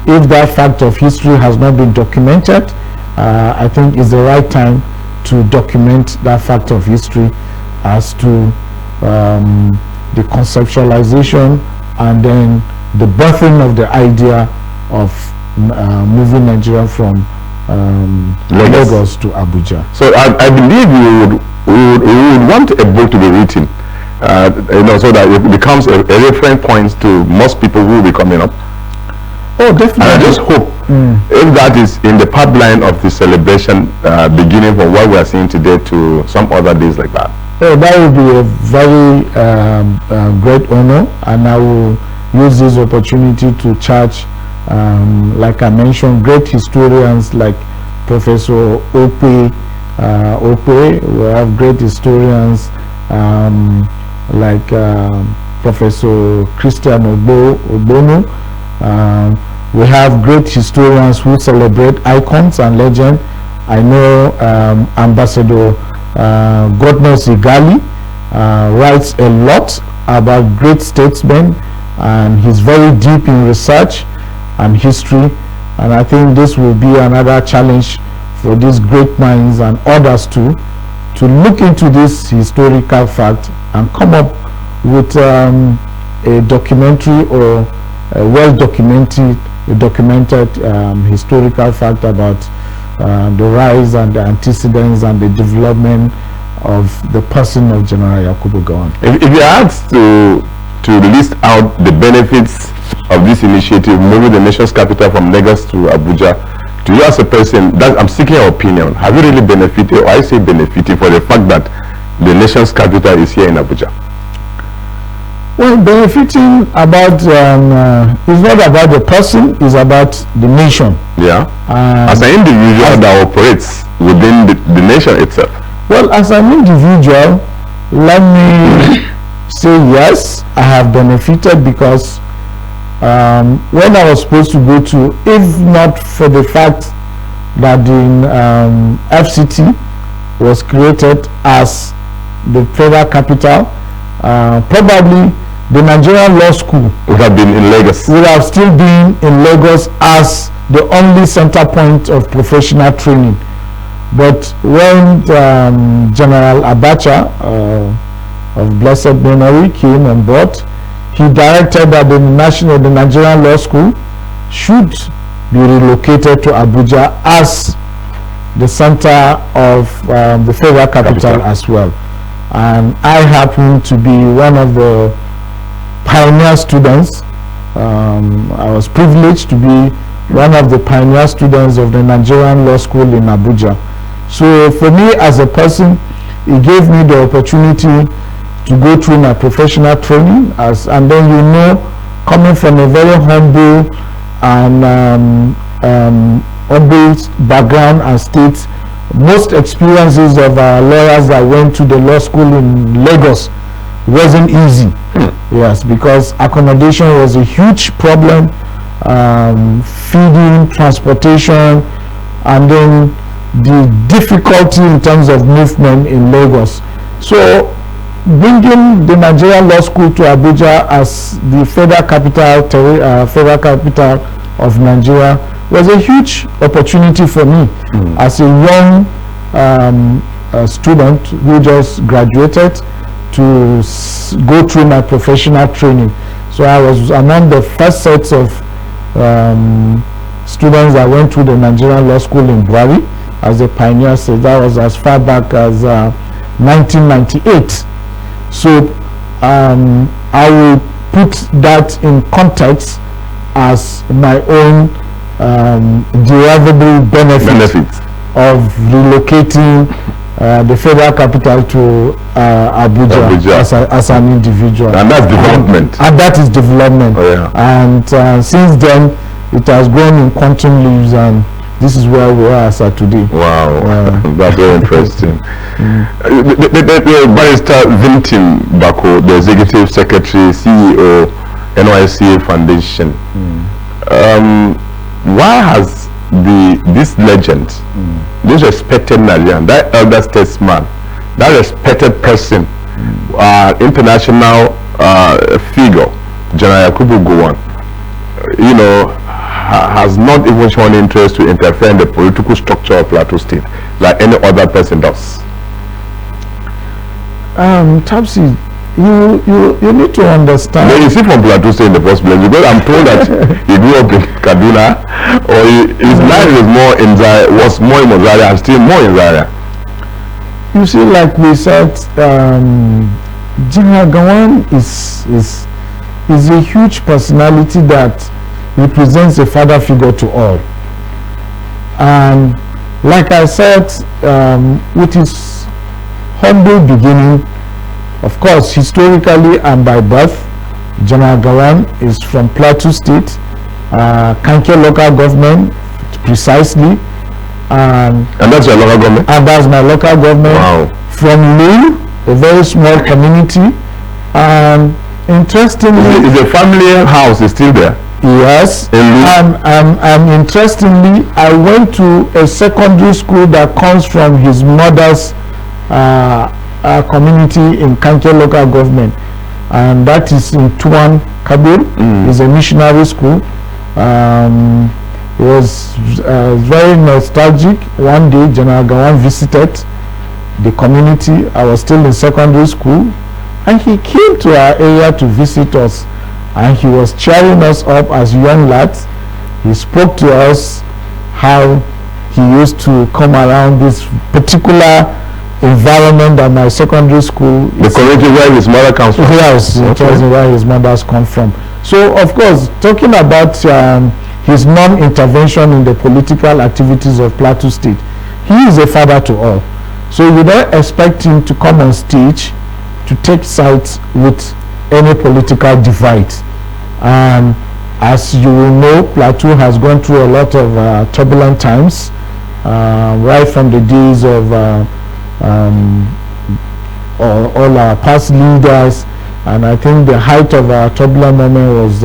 if that fact of history has not been documented, I think it's the right time to document that fact of history as to the conceptualization and then the birthing of the idea of moving Nigeria from Lagos to Abuja. So I believe we would want a book to be written, so that it becomes a reference point to most people who will be coming up. Oh, definitely. And I just hope if that is in the pipeline of the celebration, beginning from what we are seeing today to some other days like that. Oh, that would be a very great honor, and I will use this opportunity to charge, like I mentioned, great historians like Professor Ope. We have great historians like Professor Christian Obono. We have great historians who celebrate icons and legends. I know Ambassador Godness Igali writes a lot about great statesmen, and he's very deep in research and history, and I think this will be another challenge for these great minds and others too, to look into this historical fact and come up with a documentary or a well-documented historical fact about the rise and the antecedents and the development of the person of General Yakubu Gowon. If you are asked to list out the benefits of this initiative, moving the nation's capital from Lagos to Abuja, to you as a person, I'm seeking your opinion. Have you really benefited, or I say benefited, for the fact that the nation's capital is here in Abuja? Well, benefiting about is not about the person, it's about the nation. Yeah. As an individual that operates within the nation itself. Well, as an individual, let me say yes, I have benefited, because when I was supposed to go to, if not for the fact that the FCT was created as the federal capital, probably the Nigerian Law School would have been in Lagos. Would have still been in Lagos as the only center point of professional training. But when General Abacha of blessed memory came on board, he directed that the Nigerian Law School should be relocated to Abuja as the center of the federal capital as well. And I happen to be one of the pioneer students. I was privileged to be one of the pioneer students of the Nigerian Law School in Abuja. So for me as a person, it gave me the opportunity to go through my professional training, and then coming from a very humble and humble background and state, most experiences of our lawyers that went to the law school in Lagos wasn't easy. Yes, because accommodation was a huge problem, feeding, transportation, and then the difficulty in terms of movement in Lagos. So bringing the Nigerian Law School to Abuja as the federal capital of Nigeria was a huge opportunity for me as a young student who just graduated to go through my professional training. So I was among the first sets of students that went through the Nigerian Law School in Buhari as a pioneer. So that was as far back as 1998. So I will put that in context as my own derivable benefit of relocating the federal capital to Abuja. As an individual. And that's development. And that is development. Oh, yeah. And since then, it has grown in quantum leaves, and this is where we are as of today. Wow, that's very interesting. The Barrister Vintim Bako, the Executive Secretary, CEO, NYSCA Foundation. Why has this legend, this respected Nigerian, that elder statesman, that respected person, international figure, General Yakubu Gowon, has not even shown interest to interfere in the political structure of Plateau State like any other person does? Tapsi, you need to understand. But is he from Plateau State in the first place? Because I'm told that he grew up in Kaduna, or his life was more in Zaria and still more in Zaria. You see, like we said, General Gowon is a huge personality that represents a father figure to all. And like I said, with his humble beginning, of course, historically and by birth, General Gowon is from Plateau State, Kanke local government, precisely. And that's your local government? And that's my local government. Wow. From Lul, a very small community. And interestingly, is the family house is still there? Yes. And interestingly, I went to a secondary school that comes from his mother's community in Kanke local government, and that is in Tuan Kabul. It's a missionary school. It was very nostalgic. One day, General Gowon visited the community. I was still in secondary school, and he came to our area to visit us, and he was cheering us up as young lads. He spoke to us how he used to come around this particular environment at my secondary school. The community where his mother comes from? Yes, it was where his mothers come from. So, of course, talking about his non-intervention in the political activities of Plateau State, he is a father to all. So you don't expect him to come on stage to take sides with any political divide. And as you will know, Plateau has gone through a lot of turbulent times, right from the days of all our past leaders. And I think the height of our turbulent moment was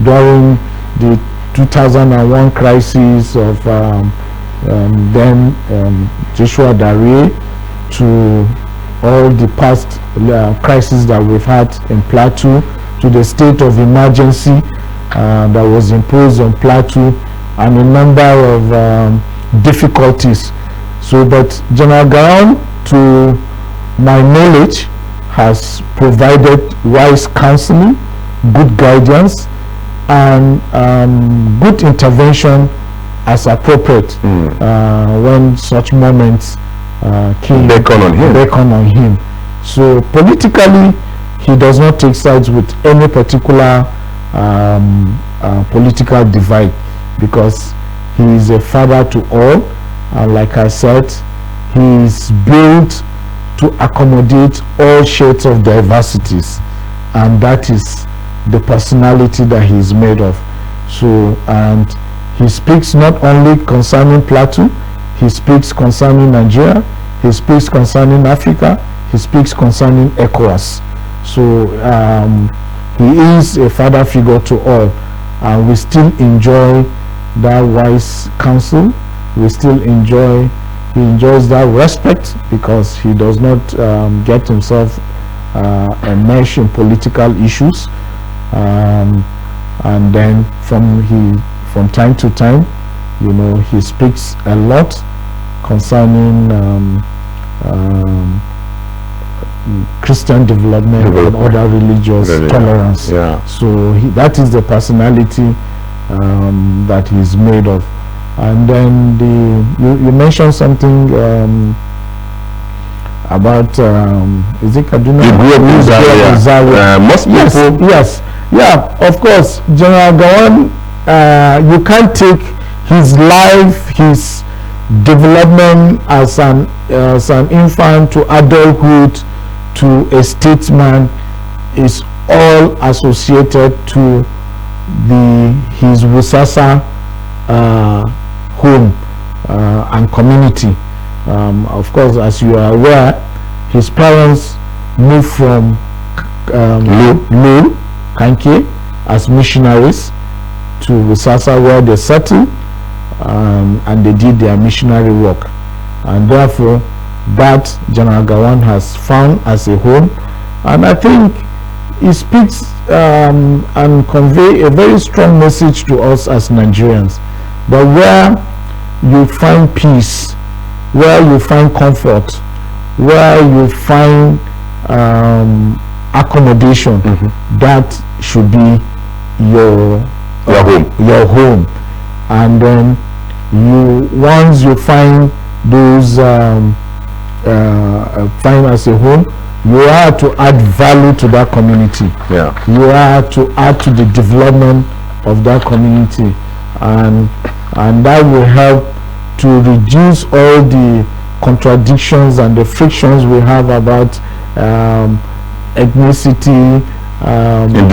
during the 2001 crisis of then Joshua Dare, to all the past crises that we've had in Plateau, to the state of emergency that was imposed on Plateau, and a number of difficulties. So, but General Gowon, to my knowledge, has provided wise counseling, good guidance, and good intervention as appropriate when such moments came beckon on him. So politically, he does not take sides with any particular political divide, because he is a father to all, and like I said, he is built to accommodate all shades of diversities, and that is the personality that he is made of. So, and he speaks not only concerning Plateau, he speaks concerning Nigeria, he speaks concerning Africa, he speaks concerning ECOWAS. So he is a father figure to all, and we still enjoy that wise counsel. We still he enjoys that respect, because he does not get himself enmesh in political issues, and then from time to time, he speaks a lot concerning Christian development and other religious tolerance. Yeah. So that is the personality that he's made of. And then you mentioned something about is it Kaduna? You grew up in Zaria. Most people. Yes. Yeah. Of course, General Gowon. You can't take his life, his development as an infant to adulthood to a statesman is all associated to his Wusasa home and community. Of course, as you are aware, his parents moved from Lul, Kanke, as missionaries to Wusasa, where they settled and they did their missionary work, and therefore that General Gowon has found as a home. And I think he speaks and convey a very strong message to us as Nigerians, that where you find peace, where you find comfort, where you find accommodation, that should be your home. And then once you find those find as a home, you are to add value to that community. Yeah. You are to add to the development of that community, and that will help to reduce all the contradictions and the frictions we have about ethnicity,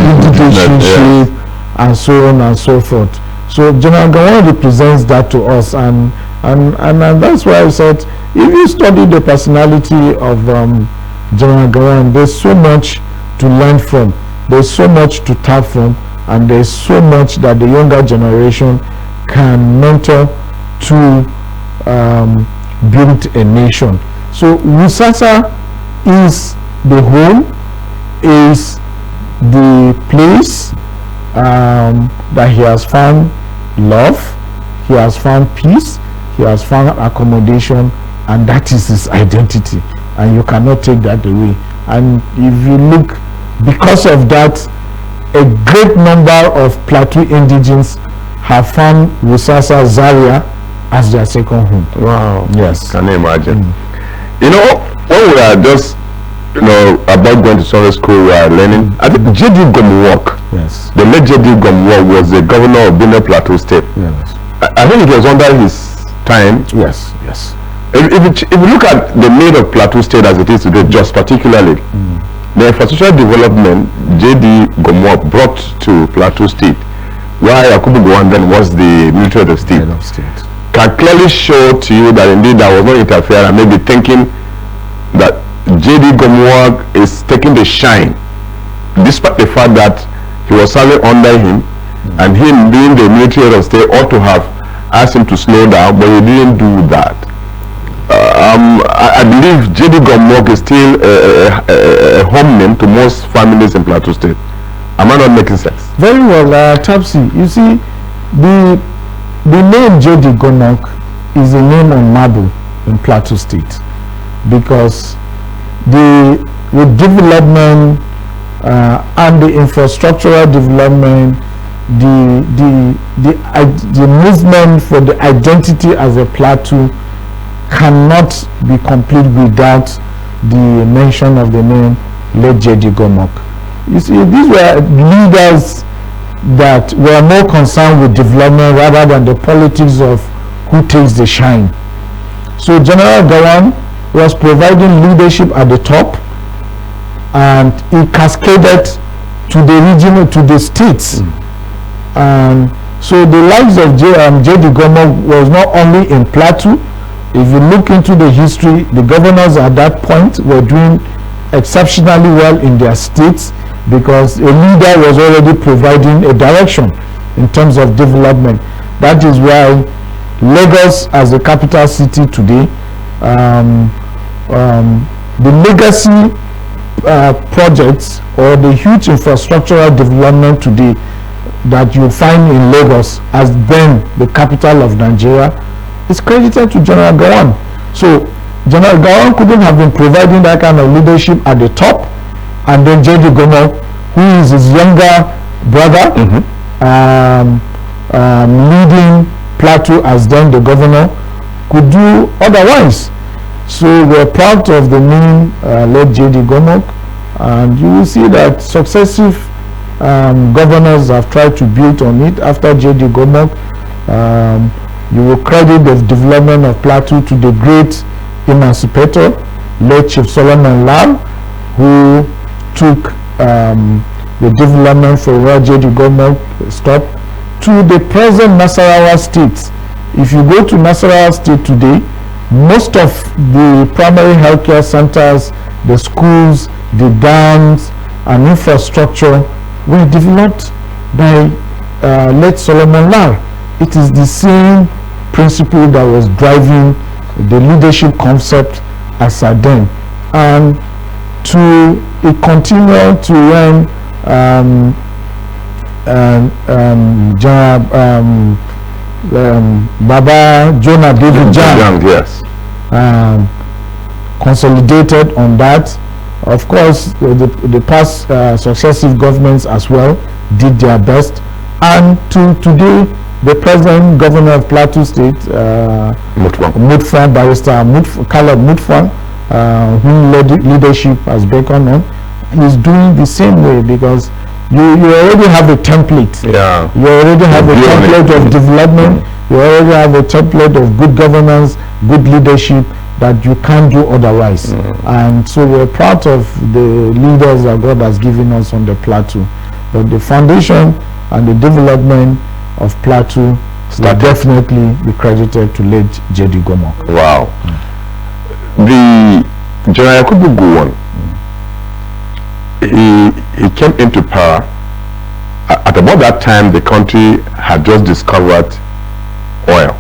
indigeneity, and so on and so forth. So General Gowon represents that to us, and that's why I said, if you study the personality of General Gowon, there's so much to learn from, there's so much to tap from, and there's so much that the younger generation can mentor to build a nation. So Wusasa is the home, is the place that he has found love, he has found peace, he has found accommodation, and that is his identity, and you cannot take that away. And if you look, because of that, a great number of Plateau indigenes have found Wusasa Zaria as their second home. Wow. Yes. Can you imagine? You know, when we are just about going to Sunday school, we are learning. I think J.D. Gomwok, Yes. the late J.D. Gomwok, was the governor of Benue Plateau State. Yes. I think it was under his time. Yes. Yes. If you look at the need of Plateau State as it is today, just particularly, the infrastructural development J.D. Gomwok brought to Plateau State, while Yakubu Gowon then was the military of the state, can clearly show to you that indeed there was no interference, and maybe thinking that J.D. Gomwok is taking the shine, despite the fact that he was serving under him, and him being the military of the state ought to have asked him to slow down, but he didn't do that. I believe J.D. Gomwok is still a home name to most families in Plateau State. Am I not making sense? Very well, Tapsi. You see, the name J.D. Gomwok is a name on marble in Plateau State, because the development and the infrastructural development, the movement for the identity as a plateau cannot be complete without the mention of the name late J.D. Gomwok. You see, these were leaders that were more concerned with development rather than the politics of who takes the shine. So General Gowon was providing leadership at the top, and it cascaded to the region, to the states. And so the lives of J.D. Gomwok was not only in Plateau. If you look into the history, the governors at that point were doing exceptionally well in their states, because a leader was already providing a direction in terms of development. That is why Lagos, as a capital city today, the legacy projects or the huge infrastructural development today that you find in Lagos as then the capital of Nigeria is credited to General Gowon. So General Gowon couldn't have been providing that kind of leadership at the top, and then J.D. Gomo, who is his younger brother, leading Plateau as then the governor, could do otherwise. So we're proud of the name led J.D. Gomo, and you will see that successive governors have tried to build on it after J.D. Gomo. You will credit the development of Plateau to the great emancipator, late Chief Solomon Lam, who took the development from where J.D. Gomo stopped to the present Nasarawa state. If you go to Nasarawa state today, most of the primary healthcare centers, the schools, the dams, and infrastructure were developed by late Solomon Lar. It is the same principle that was driving the leadership concept as at then, and it continued to when Baba Jonah David Jang, yes, consolidated on that. Of course, the past successive governments as well did their best, and to today, the present governor of Plateau State, Mutfwang, Barrister Caleb Mutfwang, whom leadership has beckoned on, is doing the same way, because you already have a template. Yeah. You already have a template of development. You already have a template of good governance, good leadership that you can't do otherwise. And so we're proud of the leaders that God has given us on the Plateau. But the foundation and the development of Plateau will definitely be credited to late J.D. Gomo. Wow. The General Yakubu Gowon, he came into power at about that time. The country had just discovered oil,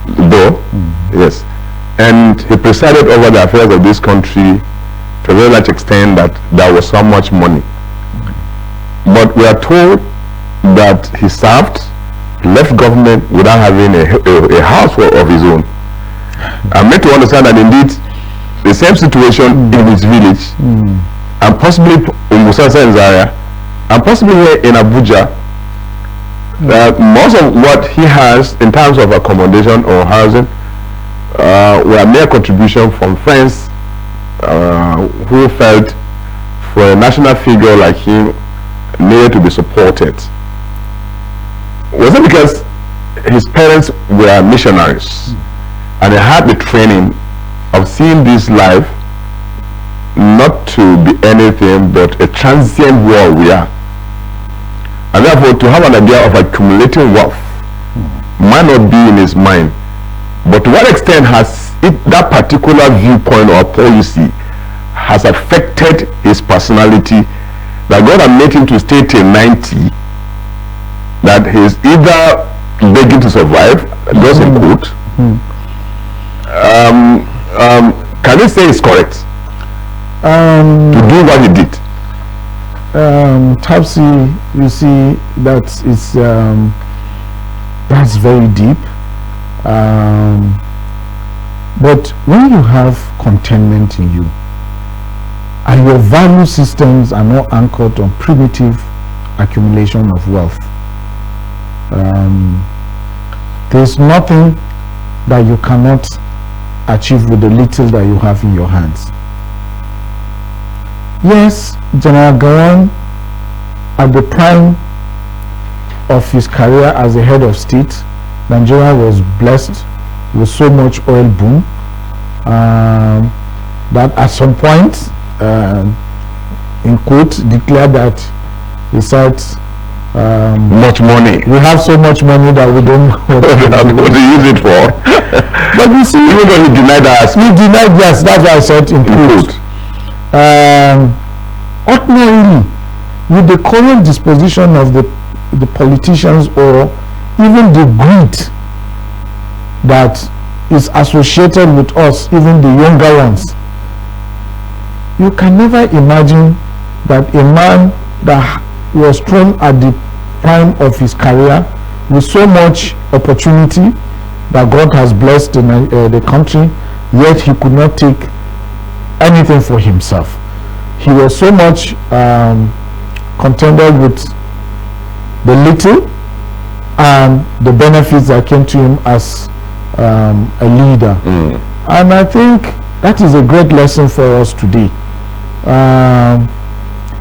though, yes, and he presided over the affairs of this country to a very large extent that there was so much money. But we are told that he served, left government without having a house of his own. I'm made to understand that indeed the same situation in his village, and possibly in Musasa and Zaria, and possibly here in Abuja, most of what he has in terms of accommodation or housing were mere contribution from friends who felt for a national figure like him needed to be supported. Was it because his parents were missionaries and they had the training of seeing this life not to be anything but a transient world we are, and therefore to have an idea of accumulating wealth might not be in his mind? But to what extent has that particular viewpoint or policy has affected his personality, that God has made him to stay till 90, that he's either begging to survive, just in quote, can we say it's correct to do what he did? Tapsi, you see, that's very deep. But when you have contentment in you and your value systems are not anchored on primitive accumulation of wealth, there's nothing that you cannot achieve with the little that you have in your hands. Yes, General Gowon, at the prime of his career as the head of state, Nigeria was blessed with so much oil boom that at some point, in quote, declared that he said, much money. We have so much money that we don't know what to use it for. But you see, even though he denied that, yes, that's why I said in quote. Ordinarily, with the current disposition of the politicians, or even the greed that is associated with us, even the younger ones, you can never imagine that a man that was thrown at the prime of his career with so much opportunity that God has blessed the country, yet he could not take anything for himself. He was so much contented with the little and the benefits that came to him as a leader. And I think that is a great lesson for us today.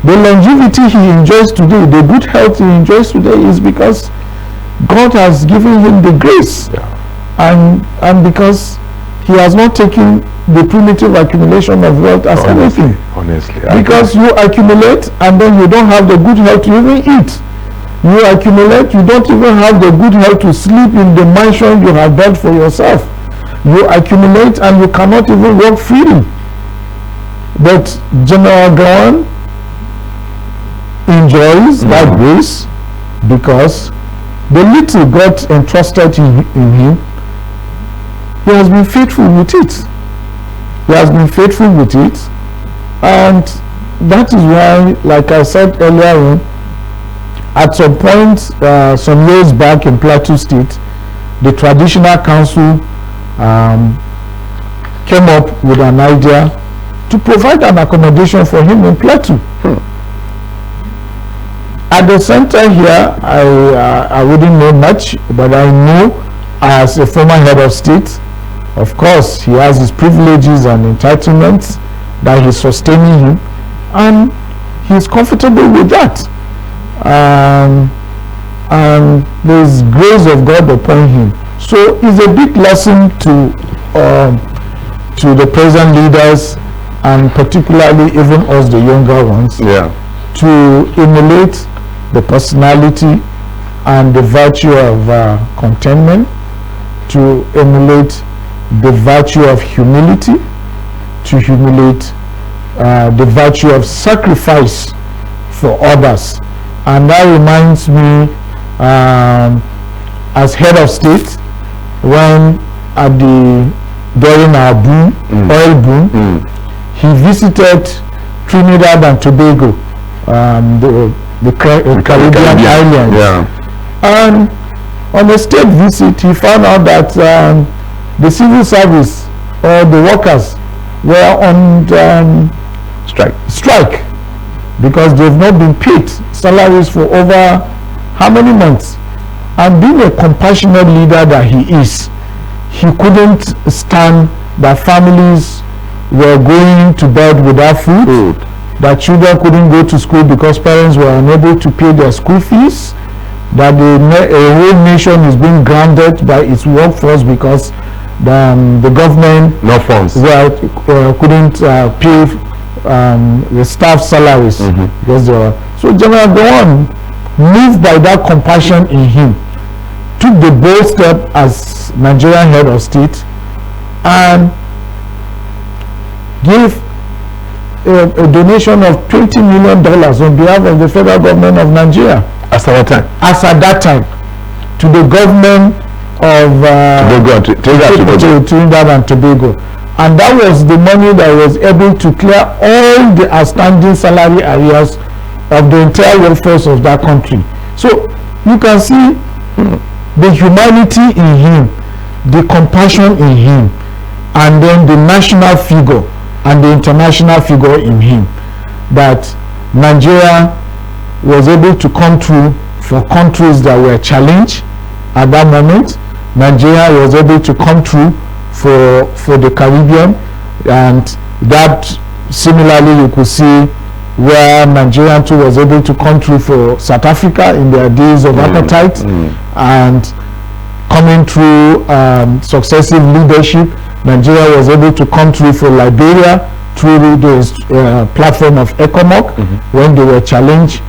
The longevity he enjoys today, the good health he enjoys today, is because God has given him the grace, and because he has not taken the primitive accumulation of wealth as anything. Honestly, because you accumulate and then you don't have the good health to even eat. You accumulate, you don't even have the good health to sleep in the mansion you have built for yourself. You accumulate and you cannot even walk freely. But General Gawan enjoys that grace because the little God entrusted in him, he has been faithful with it. He has been faithful with it, and that is why, like I said earlier on, at some point, some years back in Plateau State, the traditional council came up with an idea to provide an accommodation for him in Plateau. At the center here, I wouldn't know much, but I know as a former head of state, of course, he has his privileges and entitlements that is sustaining him, and he's comfortable with that. And there's grace of God upon him. So it's a big lesson to the present leaders, and particularly even us, the younger ones, to emulate the personality and the virtue of contentment, to emulate the virtue of humility, to emulate the virtue of sacrifice for others. And that reminds me, as head of state, when during our boom, oil boom, he visited Trinidad and Tobago, the Caribbean islands. And on a state visit, he found out that the civil service or the workers were on strike because they've not been paid salaries for over how many months. And being a compassionate leader that he is, he couldn't stand that families were going to bed without food, that children couldn't go to school because parents were unable to pay their school fees, that a whole nation is being grounded by its workforce because the government couldn't pay the staff salaries. Because so General Gawan, moved by that compassion in him, took the bold step as Nigerian head of state and gave a donation of $20 million on behalf of the federal government of Nigeria. As at that time, to the government of Trinidad and Tobago. And that was the money that was able to clear all the outstanding salary arrears of the entire workforce of that country. So you can see the humanity in him, the compassion in him, and then the national figure and the international figure in him, that Nigeria was able to come through for countries that were challenged at that moment. Nigeria was able to come through for the Caribbean, and that similarly you could see where Nigeria too was able to come through for South Africa in their days of apartheid, and coming through successive leadership. Nigeria was able to come through for Liberia through the platform of ECOMOG when they were challenged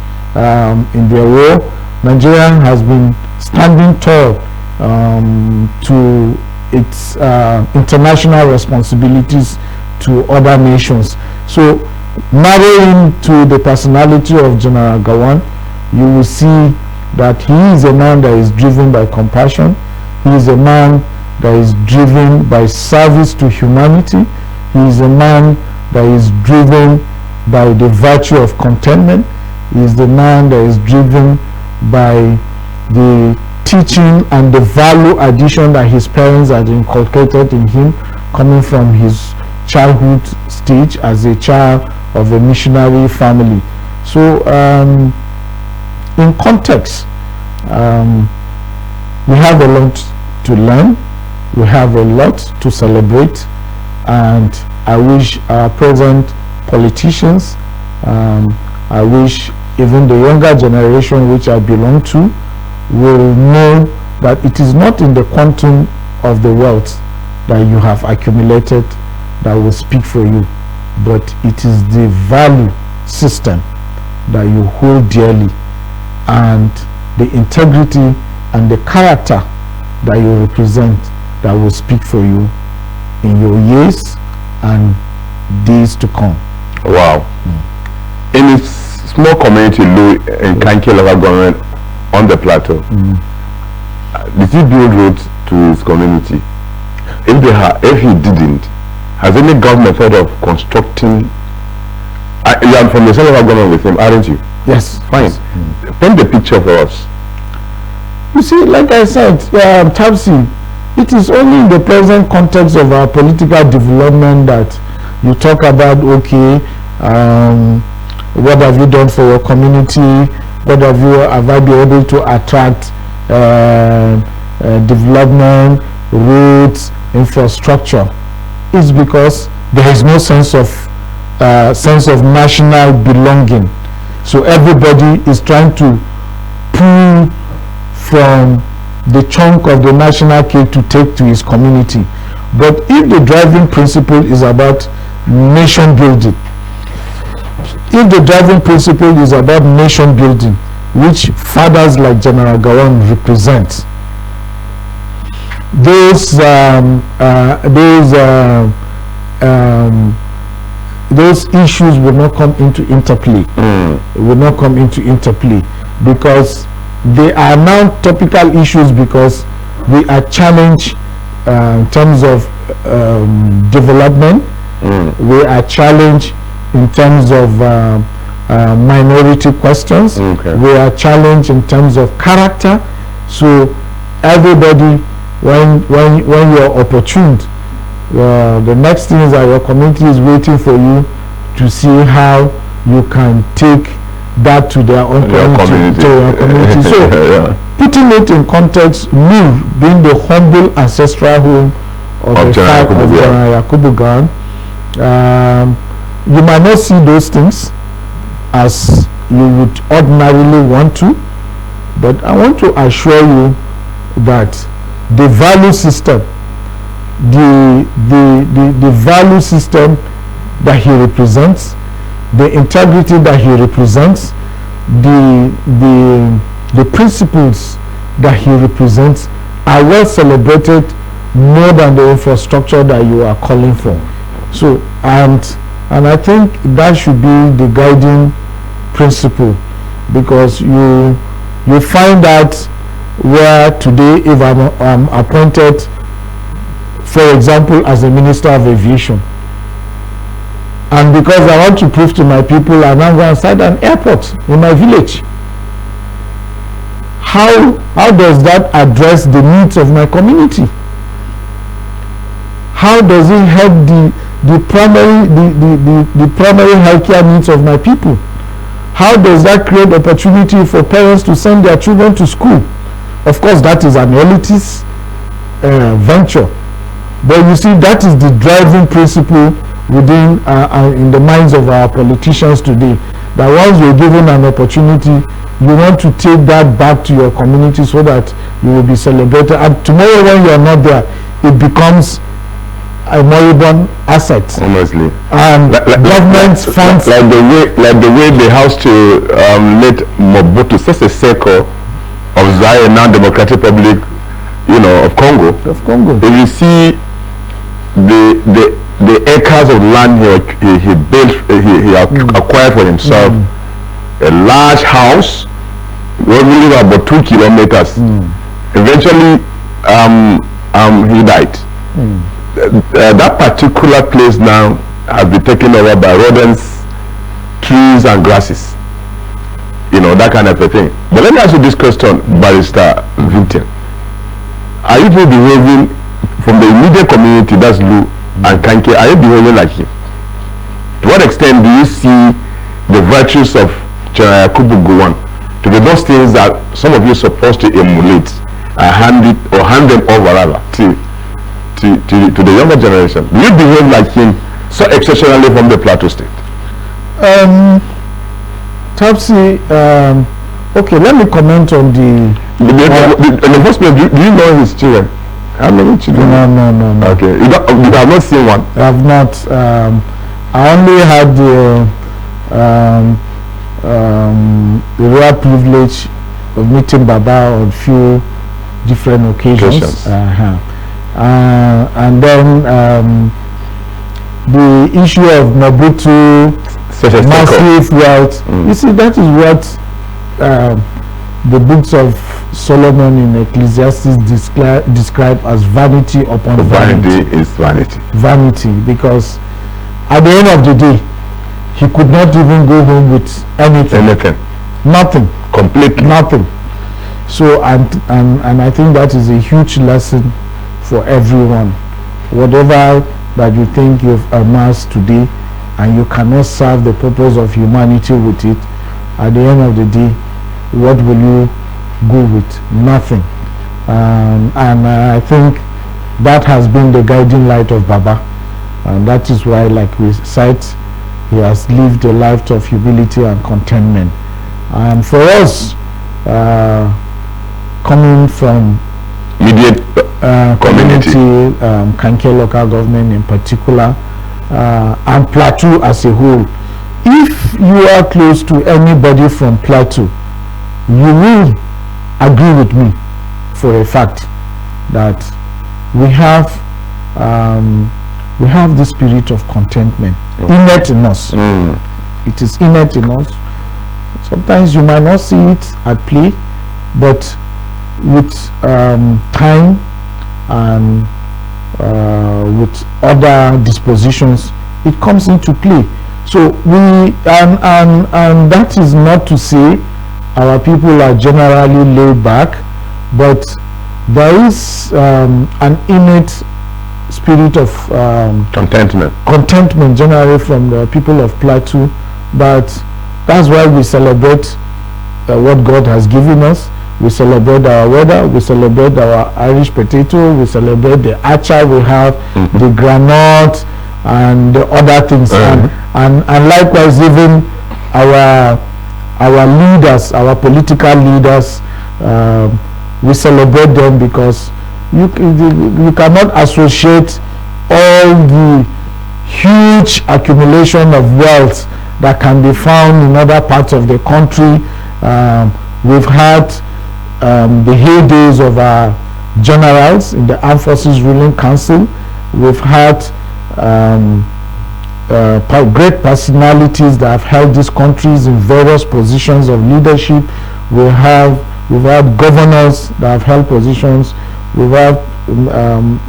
in their war. Nigeria has been standing tall to its international responsibilities to other nations. So narrowing to the personality of General Gawan, you will see that he is a man that is driven by compassion. He is a man that is driven by service to humanity. He is a man that is driven by the virtue of contentment. He is the man that is driven by the teaching and the value addition that his parents had inculcated in him, coming from his childhood stage as a child of a missionary family. So in context, we have a lot to learn, we have a lot to celebrate, and I wish our present politicians, I wish even the younger generation which I belong to will know that it is not in the quantum of the wealth that you have accumulated that will speak for you, but it is the value system that you hold dearly, and the integrity and the character that you represent that will speak for you in your years and days to come. Wow. In a small community in Kanki local government on the plateau, did he build roads to his community? If he didn't, has any government thought of constructing? You are from the same local government with him, aren't you? Yes. Fine. Paint the picture for us. You see, like I said, Tabsi, it is only in the present context of our political development that you talk about, okay, what have you done for your community? What have I been able to attract development, roads, infrastructure? It's because there is no sense of national belonging. So everybody is trying to pull from the chunk of the national cake to take to his community. But if the driving principle is about nation building, which fathers like General Gowon represent, those issues will not come into interplay. Will not come into interplay because they are now topical issues, because we are challenged in terms of development. We are challenged in terms of minority questions. We are challenged in terms of character. So everybody, when you are opportune, the next thing is that your community is waiting for you to see how you can take that to their own community. So putting it in context, me being the humble ancestral home of General Yakubu Gowon, you might not see those things as you would ordinarily want to, but I want to assure you that the value system, the value system that he represents, the integrity that he represents, the principles that he represents are well celebrated more than the infrastructure that you are calling for. So and I think that should be the guiding principle, because you find out where today, if I'm appointed, for example, as a Minister of Aviation, and because I want to prove to my people, I'm now going to start an airport in my village. How does that address the needs of my community? How does it help the primary healthcare needs of my people? How does that create opportunity for parents to send their children to school? Of course, that is an elitist venture, but you see, that is the driving principle within in the minds of our politicians today, that once you're given an opportunity, you want to take that back to your community so that you will be celebrated, and tomorrow when you're not there, it becomes a moribund asset. Honestly, and government funds like the way they house to let Mobutu Sese Seko of Zaire, now Democratic Republic, of Congo. If you see the acres of land he built, he acquired for himself, a large house, we live about 2 kilometers. Eventually, he died. That particular place now has been taken over by rodents, trees and grasses. You know, that kind of a thing. But let me ask you this question, Barrister Vincent. Are you people behaving from the immediate community, that's Lu and Kanke, are you behaving like him? To what extent do you see the virtues of General Yakubu Gowon to be those things that some of you are supposed to emulate and hand them over rather to the younger generation? Do you behave like him so exceptionally from the Plateau State? Topsy, okay, let me comment on in the first place, do you know his children? How many children? No. Okay, you have not seen one? I have not. I only had the rare privilege of meeting Baba on few different occasions. And then the issue of Mobutu, massive wealth. You see, that is what the books of Solomon in Ecclesiastes describe as vanity upon vanity. Vanity is vanity. Vanity, because at the end of the day, he could not even go home with anything. Nothing. Completely. Nothing. So, and I think that is a huge lesson for everyone. Whatever that you think you've amassed today, and you cannot serve the purpose of humanity with it, at the end of the day, what will you go with? Nothing. And I think that has been the guiding light of Baba, and that is why, like we said, he has lived a life of humility and contentment. And for us, coming from immediate community, Kanke local government in particular, and Plateau as a whole, if you are close to anybody from Plateau, you will agree with me for a fact that we have the spirit of contentment innate in us. It is innate in us. Sometimes you might not see it at play, but with time and with other dispositions, it comes into play. So we and that is not to say our people are generally laid back, but there is an innate spirit of contentment generally from the people of Plateau. But that's why we celebrate what God has given us. We celebrate our weather, we celebrate our Irish potato, we celebrate the acha we have, the granite and the other things, and likewise even our leaders, our political leaders, we celebrate them, because you cannot associate all the huge accumulation of wealth that can be found in other parts of the country. We've had the heydays of our generals in the Armed Forces Ruling Council. We've had great personalities that have held these countries in various positions of leadership. We've had governors that have held positions. We've had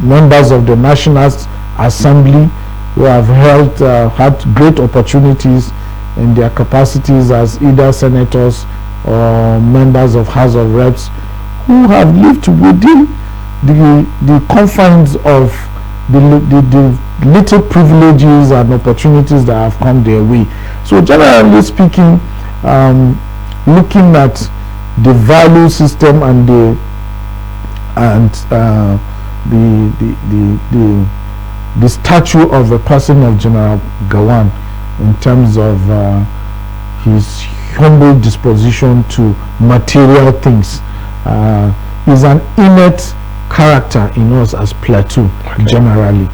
members of the National Assembly who have had great opportunities in their capacities as either senators or members of House of Reps, who have lived within the confines of the little privileges and opportunities that have come their way. So generally speaking, looking at the value system and the stature of the person of General Gowon in terms of his humble disposition to material things is an innate character in us as Plateau generally,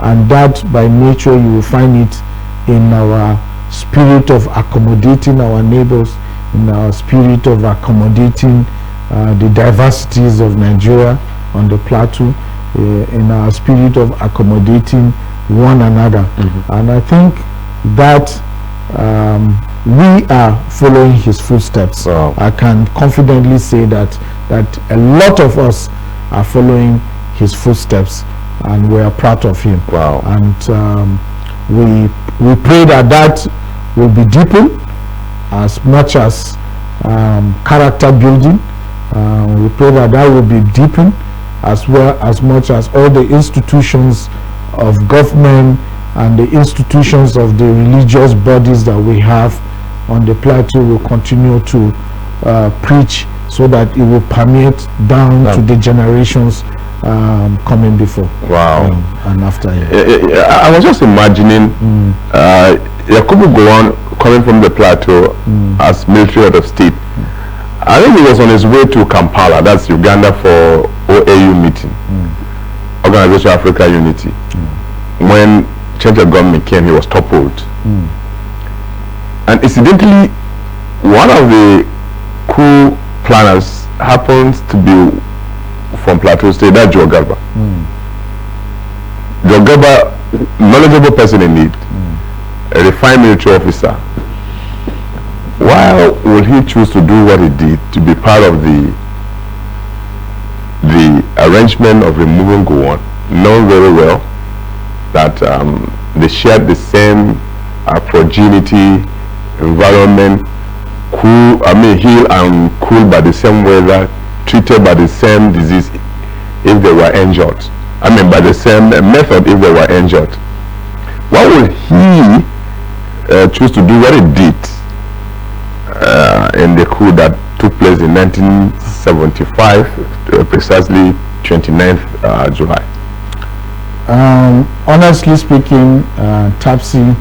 and that by nature you will find it in our spirit of accommodating our neighbors, in our spirit of accommodating the diversities of Nigeria on the Plateau, in our spirit of accommodating one another. And I think that we are following his footsteps. I can confidently say that a lot of us are following his footsteps and we are proud of him. Wow. And we pray that will be deepened as much as character building. We pray that will be deepened as well as much as all the institutions of government and the institutions of the religious bodies that we have on the plateau will continue to preach, so that it will permeate down to the generations coming before. Wow. And after him. I was just imagining Yakubu Gowon coming from the plateau as military head of state. I think he was on his way to Kampala, that's Uganda, for OAU meeting, Organization of Africa Unity. When change of government came, he was toppled. And incidentally, one of the coup planners happens to be from Plateau State, that's Joe Garba. Joe Garba, knowledgeable person indeed, a refined military officer. Why would he choose to do what he did, to be part of the arrangement of removing Gowon, knowing very well that they shared the same progeny, environment, cool, heal and cool by the same weather, treated by the same disease if they were injured. By the same method if they were injured. Why would he choose to do what he did in the coup that took place in 1975, precisely 29th July? Honestly speaking, Tapsi,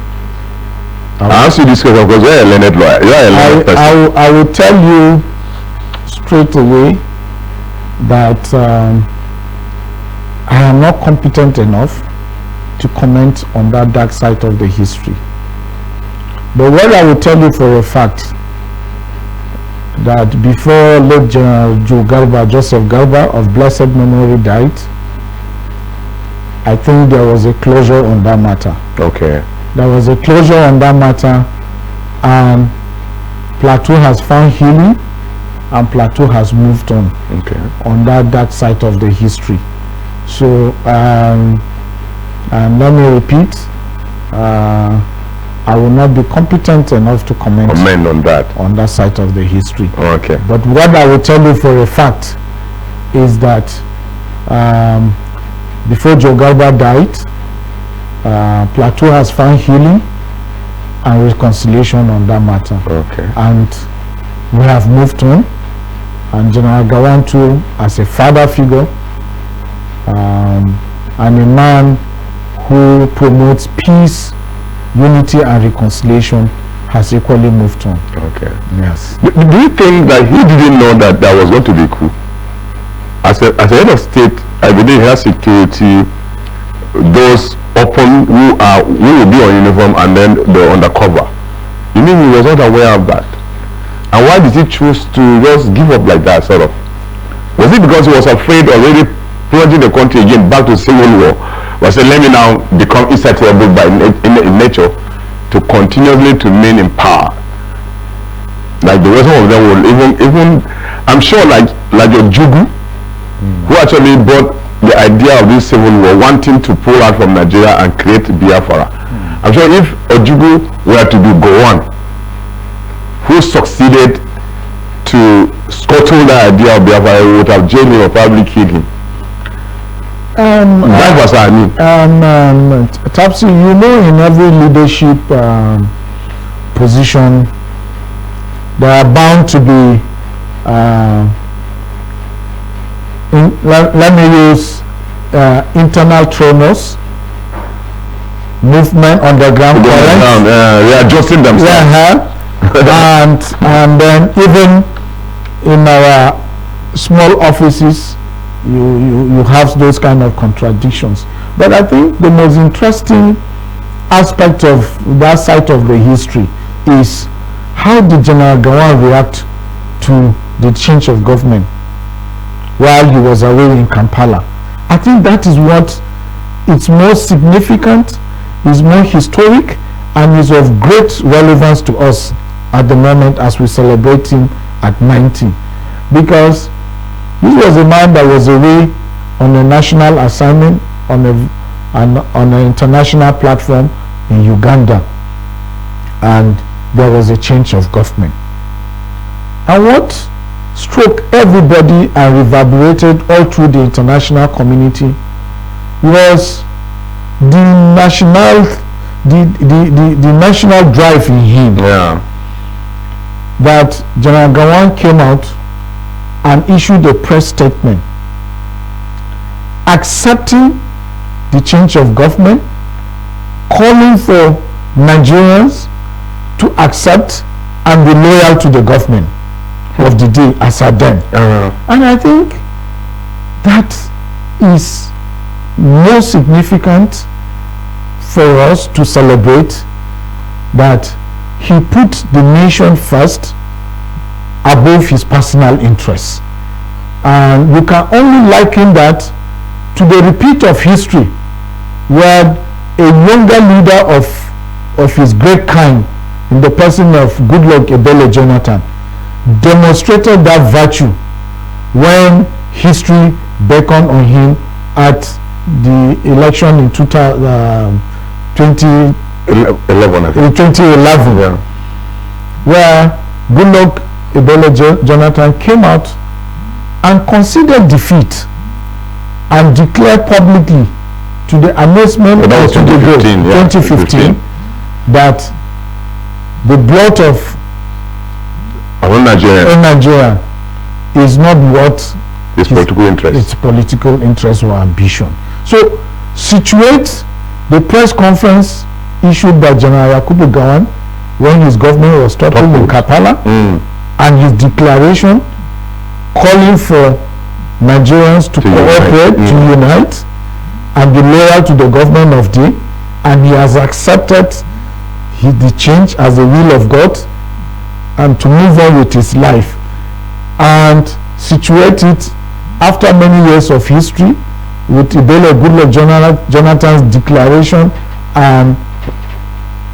I ask you this question because you're a learned lawyer. You're a learned person. I will tell you straight away that I am not competent enough to comment on that dark side of the history. But what I will tell you for a fact, that before late General Joseph Garba of blessed memory died, I think there was a closure on that matter. Okay. There was a closure on that matter, and Plateau has found healing, and Plateau has moved on. Okay. On that dark side of the history. So, and let me repeat, I will not be competent enough to comment on that side of the history. Okay. But what I will tell you for a fact is that before Joe Garba died, Plateau has found healing and reconciliation on that matter. Okay. And we have moved on. And General Gowon too, as a father figure, and a man who promotes peace, unity and reconciliation, has equally moved on. Okay. Yes. Do you think that he didn't know that there was going to be a coup? As a head of state, I believe he has security, those open who will be on uniform and then the undercover. You mean he was not aware of that? And why did he choose to just give up like that, sort of? Was it because he was afraid of really plunging the country again back to civil war? Was saying, let me now become insatiable in nature to continually to remain in power? Like the rest of them will even I'm sure like your Jugu, who actually brought the idea of this civil war, wanting to pull out from Nigeria and create Biafra. I'm sure if Ojugu were to be Gowon, who succeeded to scuttle the idea of Biafra, he would have jailed him or probably killed him. That was what I mean. Tapsi, you know, in every leadership position, there are bound to be let me use internal tremors, movement on the ground, readjusting themselves. and then even in our small offices, you have those kind of contradictions. But I think the most interesting aspect of that side of the history is how did General Gowon react to the change of government while he was away in Kampala. I think that is what it's more significant, is more historic, and is of great relevance to us at the moment as we celebrate him at 90. Because this was a man that was away on a national assignment on an international platform in Uganda, and there was a change of government. And what struck everybody and reverberated all through the international community was the national drive in him. Yeah. That General Gawan came out and issued a press statement accepting the change of government, calling for Nigerians to accept and be loyal to the government of the day as at then. And I think that is more significant for us to celebrate, that he put the nation first above his personal interests. And you can only liken that to the repeat of history, where a younger leader of his great kind, in the person of Goodluck Ebele Jonathan, demonstrated that virtue when history beckoned on him at the election in 2011, Yeah. where Goodluck Ebele Jonathan came out and conceded defeat and declared publicly, to the amazement Well, that was of the 2015, yeah, 2015, that the blood of Nigeria is not what his political interest. its political interest or ambition. So situate the press conference issued by General Yakubu Gowon when his government was toppled in Kampala, and his declaration calling for Nigerians to cooperate, to unite, and be loyal to the government of the, and he has accepted the change as the will of God and to move on with his life, and situate it after many years of history with Ebele Goodluck Jonathan's declaration and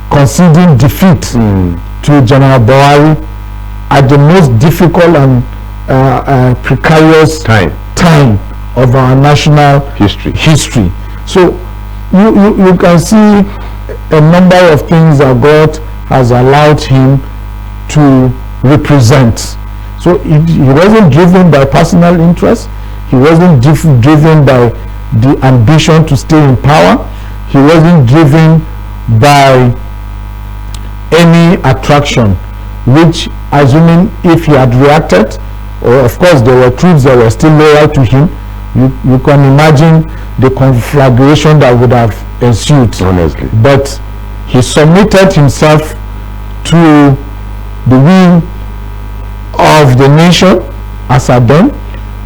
conceding defeat to General Buhari at the most difficult and precarious time of our national history. So you can see a number of things that God has allowed him to represent. So he wasn't driven by personal interest. He wasn't driven by the ambition to stay in power. He wasn't driven by any attraction, which, assuming if he had reacted, or of course there were troops that were still loyal to him, you can imagine the conflagration that would have ensued. Honestly. But he submitted himself to the will of the nation as at then.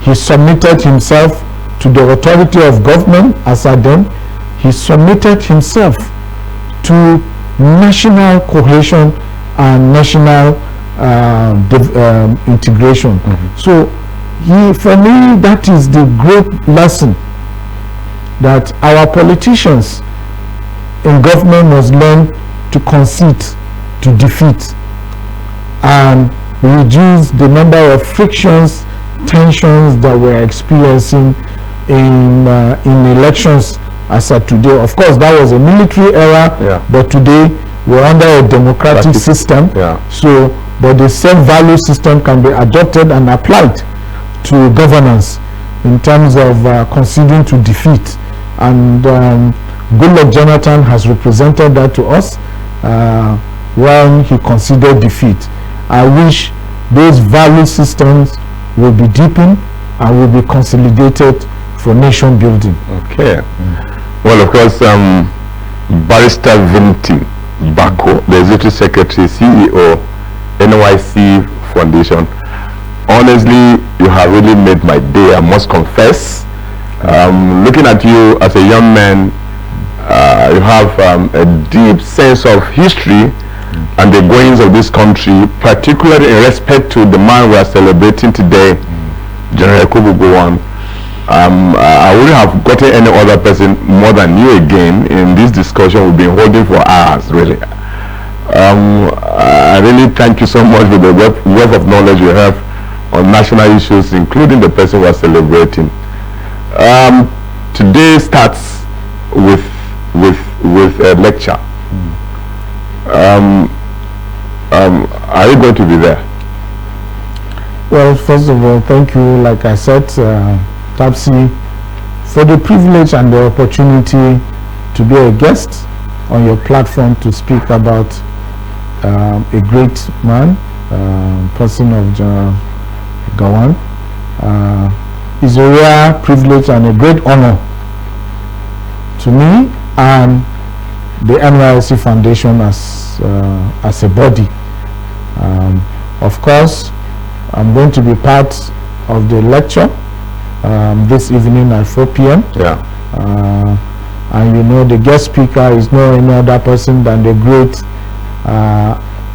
He submitted himself to the authority of government as at then. He submitted himself to national cohesion and national integration. So for me, that is the great lesson that our politicians in government must learn to concede to defeat and reduce the number of frictions, tensions that we're experiencing in elections as of today. Of course, that was a military era, but today we're under a democratic system. So, but the same value system can be adopted and applied to governance in terms of conceding to defeat. And Goodluck Jonathan has represented that to us when he conceded defeat. I wish those value systems will be deepened and will be consolidated for nation building. Okay. Well, of course, Barrister Vinti Bako, the Executive Secretary, CEO, NYC Foundation. Honestly, you have really made my day, I must confess. Looking at you as a young man, you have a deep sense of history and the goings of this country, particularly in respect to the man we are celebrating today, General Yakubu Gowon. I wouldn't have gotten any other person more than you again in this discussion we've been holding for hours, really. I really thank you so much for the wealth of knowledge you have on national issues, including the person we are celebrating. today starts with a lecture. Are you going to be there? Well, first of all, thank you, like I said, Tapsi, for the privilege and the opportunity to be a guest on your platform to speak about a great man, person of General Gawan. It's a rare privilege and a great honor to me and the NYSC Foundation as a body. Of course, I'm going to be part of the lecture this evening at 4 p.m. Yeah. And you know, the guest speaker is no any other person than the great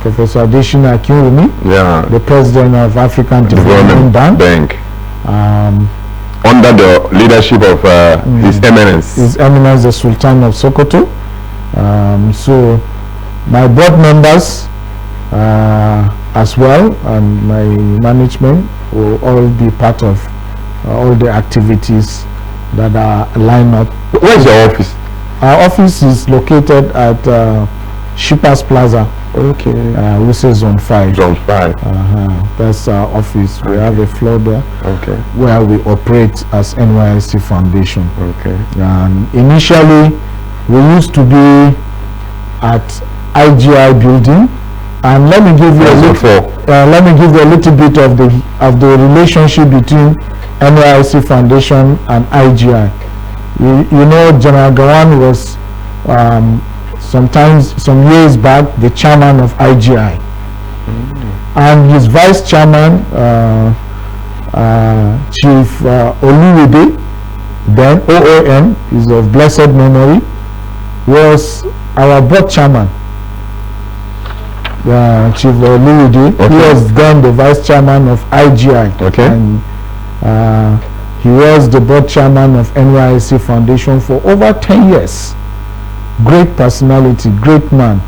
Professor Adeshina Akinwumi, the president of African Development Bank. Under the leadership of His Eminence. His Eminence, the Sultan of Sokoto. So my board members as well and my management will all be part of all the activities that are lined up. Where's your office? Our office is located at Shippers Plaza. Okay. We say Zone 5. Zone 5. That's our office. We have a floor there. Okay. Where we operate as NYSC Foundation. Okay. And initially, we used to be at IGI building. And let me give you a little bit of the relationship between NYSC Foundation and IGI. You know, General Gawan was some years back the chairman of IGI, and his vice chairman, Chief Oluwide, then OON, is of blessed memory, was our board chairman. Chief Oluwide, he was then the vice chairman of IGI, and he was the board chairman of NYSC Foundation for over 10 years. Great personality, great man,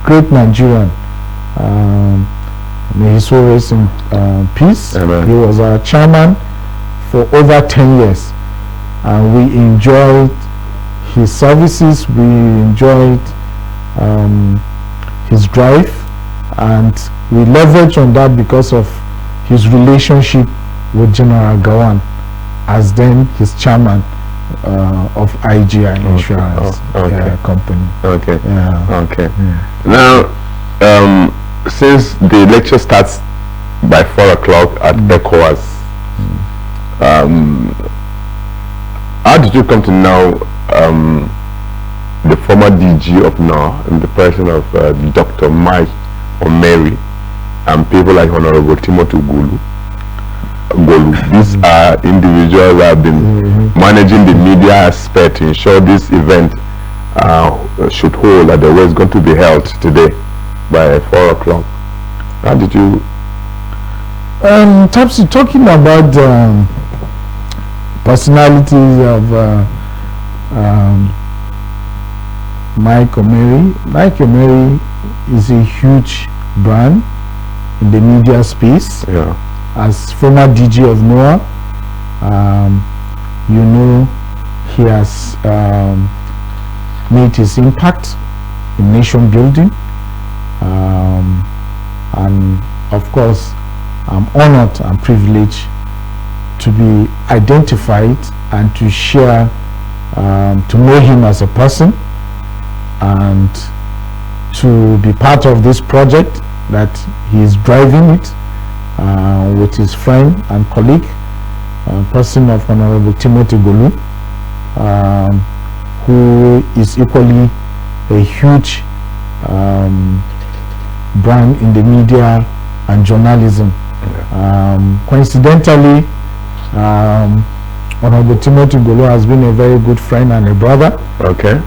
great Nigerian. May his soul rest in peace. Amen. He was our chairman for over 10 years, and we enjoyed his services. We enjoyed his drive, and we leveraged on that because of his relationship with General Gawan as then his chairman of IGI Insurance Company. Okay. Yeah. Okay. Yeah. Now, since the lecture starts by 4 o'clock at ECOWAS, how did you come to know the former DG of NOR in the person of Dr. Mike or Mary and people like Honorable Timothy Golu? These are individuals that have been managing the media aspect to ensure this event should hold at the way it's going to be held today by 4 o'clock. How did you? Tapsi, talking about personalities of Mike Omeri. Mike Omeri is a huge brand in the media space. Yeah. As former DG of NOAA, you know, he has made his impact in nation building, and of course I'm honored and privileged to be identified and to share, to know him as a person and to be part of this project that he is driving it with his friend and colleague, person of Honorable Timothy Golu, who is equally a huge brand in the media and journalism. Coincidentally, Honorable Timothy Golu has been a very good friend and a brother. Okay.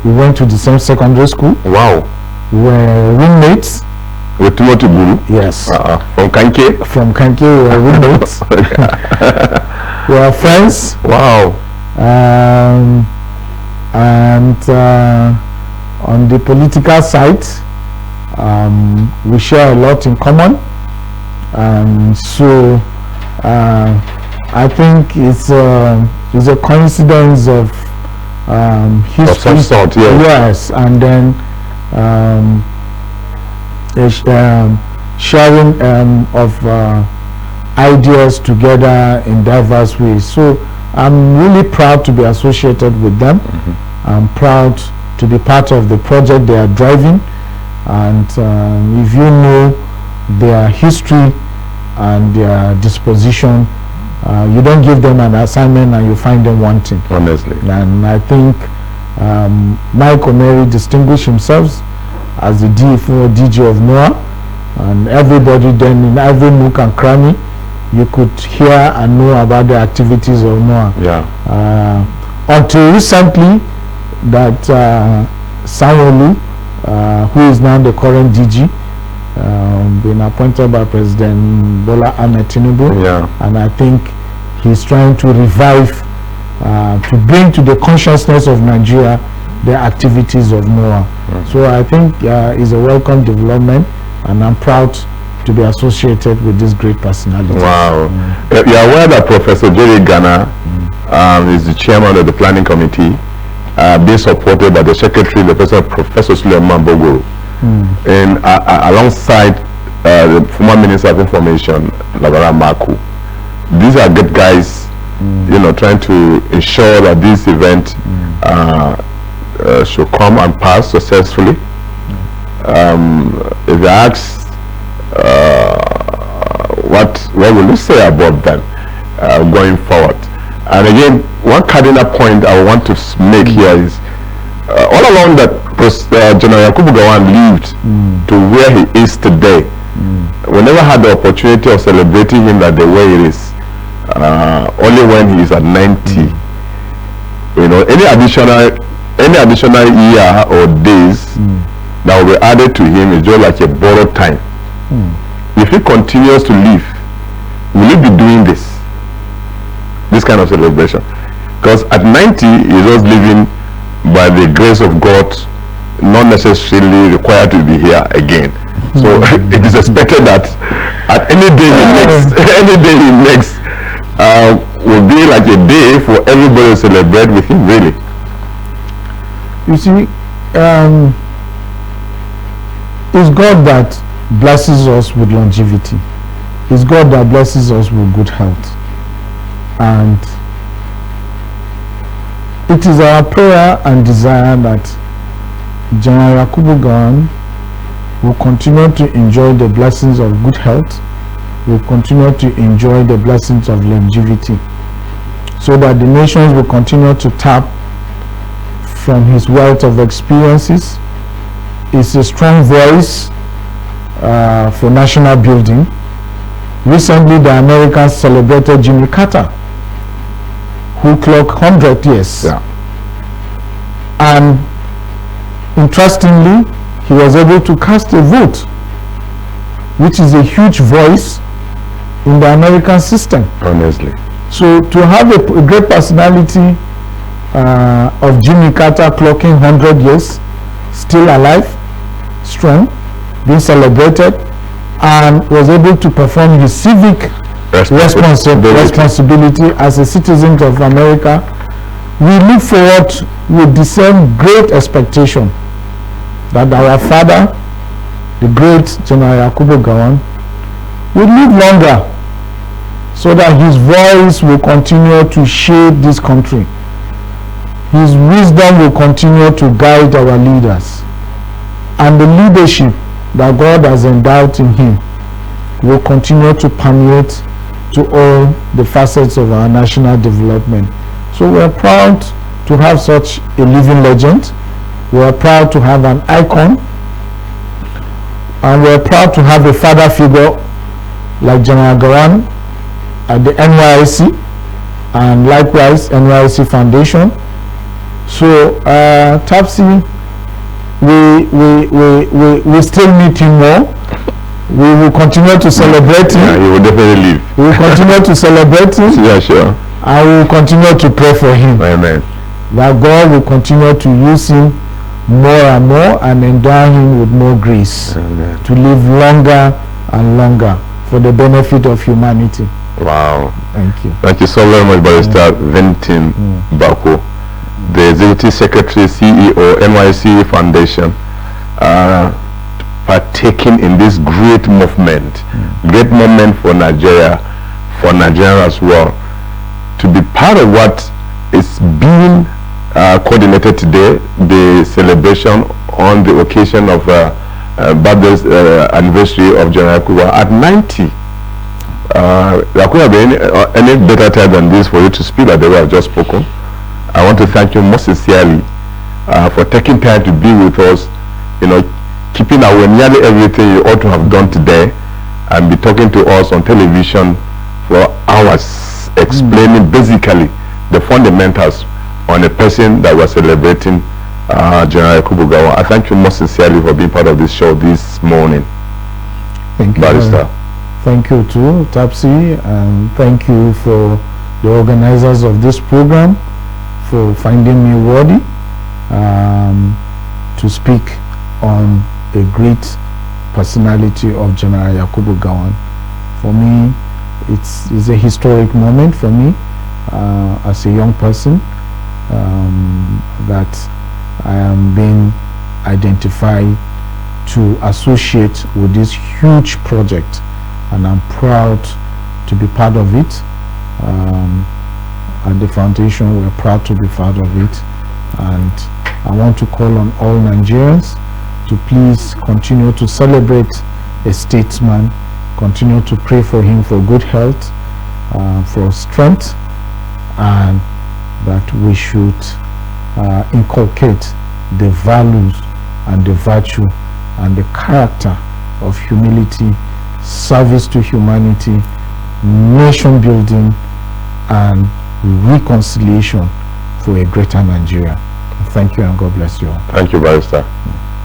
We went to the same secondary school. Wow. We were roommates. With Timothy Gulu? Yes. From Kanke? From Kanke, we were roommates. We were friends. Wow. And on the political side, we share a lot in common. So I think it's it's a coincidence of history. Of some sort, yes, and then sharing of ideas together in diverse ways. So I'm really proud to be associated with them. I'm proud to be part of the project they are driving, and if you know their history and their disposition, you don't give them an assignment and you find them wanting. Honestly. And I think Mike Omeri distinguished himself as the DG of NOAA, and everybody then in every nook and cranny you could hear and know about the activities of NOAA. Until recently, that Sanwo-Olu, who is now the current DG, been appointed by President Bola Ahmed Tinubu, and I think he's trying to revive, to bring to the consciousness of Nigeria the activities of NOAA. So I think it's a welcome development, and I'm proud to be associated with this great personality. Wow. You're aware that Professor Jerry Ghana is the chairman of the planning committee, being supported by the secretary, the Professor Suleiman Bogoro, and alongside the former Minister of Information, Labara Maku. These are good guys, you know, trying to ensure that this event should come and pass successfully. If you ask what will you say about them going forward? And again, one cardinal point I want to make here is all along that General Yakubu Gowon lived to where he is today. We never had the opportunity of celebrating him that the way it is. Only when he is at 90. You know, any additional year or days that will be added to him is just like a borrowed time. If he continues to live, will he be doing this kind of celebration? Because at 90 he's just living by the grace of God, not necessarily required to be here again. So it is expected that at any day he makes will be like a day for everybody to celebrate with him, really. You see, it's God that blesses us with longevity. It's God that blesses us with good health. And it is our prayer and desire that General Yakubu Gowon will continue to enjoy the blessings of good health, will continue to enjoy the blessings of longevity, so that the nations will continue to tap from his wealth of experiences. It's a strong voice for national building. Recently, the Americans celebrated Jimmy Carter, who clocked 100 years. And interestingly, he was able to cast a vote, which is a huge voice in the American system. Honestly. So to have a great personality of Jimmy Carter clocking 100 years, still alive, strong, being celebrated, and was able to perform his civic responsibility as a citizen of America, we look forward with the same great expectation that our father, the great General Yakubu Gowon, will live longer, so that his voice will continue to shape this country. His wisdom will continue to guide our leaders, and the leadership that God has endowed in him will continue to permeate to all the facets of our national development. So we are proud to have such a living legend. We are proud to have an icon, and we are proud to have a father figure like General Gowon at the NYSC, and likewise NYSC Foundation. So Topsy, we still need him more. We will continue to celebrate him. Yeah, he will definitely live. We will continue to celebrate him. Yeah, sure. And we will continue to pray for him. Amen. That God will continue to use him more and more and endow him with more grace. Amen. To live longer and longer for the benefit of humanity. Wow. Thank you. Thank you so very much, Barrister Vintin Bako, the Executive Secretary, CEO, NYC Foundation, partaking in this great movement for Nigeria, for Nigeria as well, to be part of what is being coordinated today, the celebration on the occasion of birthday anniversary of General Yakubu at 90. There could have been any better time than this for you to speak like the way I've just spoken. I want to thank you most sincerely for taking time to be with us, keeping away nearly everything you ought to have done today, and be talking to us on television for hours, explaining basically the fundamentals on a person that we're celebrating, General Yakubu Gowon. I thank you most sincerely for being part of this show this morning. Thank you, Barrister. Thank you too, Tapsi, and thank you for the organizers of this program for finding me worthy to speak on a great personality of General Yakubu Gowon. For me, it's a historic moment for me as a young person, that I am being identified to associate with this huge project, and I'm proud to be part of it. At the foundation, we're proud to be part of it, and I want to call on all Nigerians to please continue to celebrate a statesman, continue to pray for him for good health, for strength, and that we should inculcate the values and the virtue and the character of humility, service to humanity, nation building, and reconciliation for a greater Nigeria. Thank you, and God bless you all. Thank you, Barrister.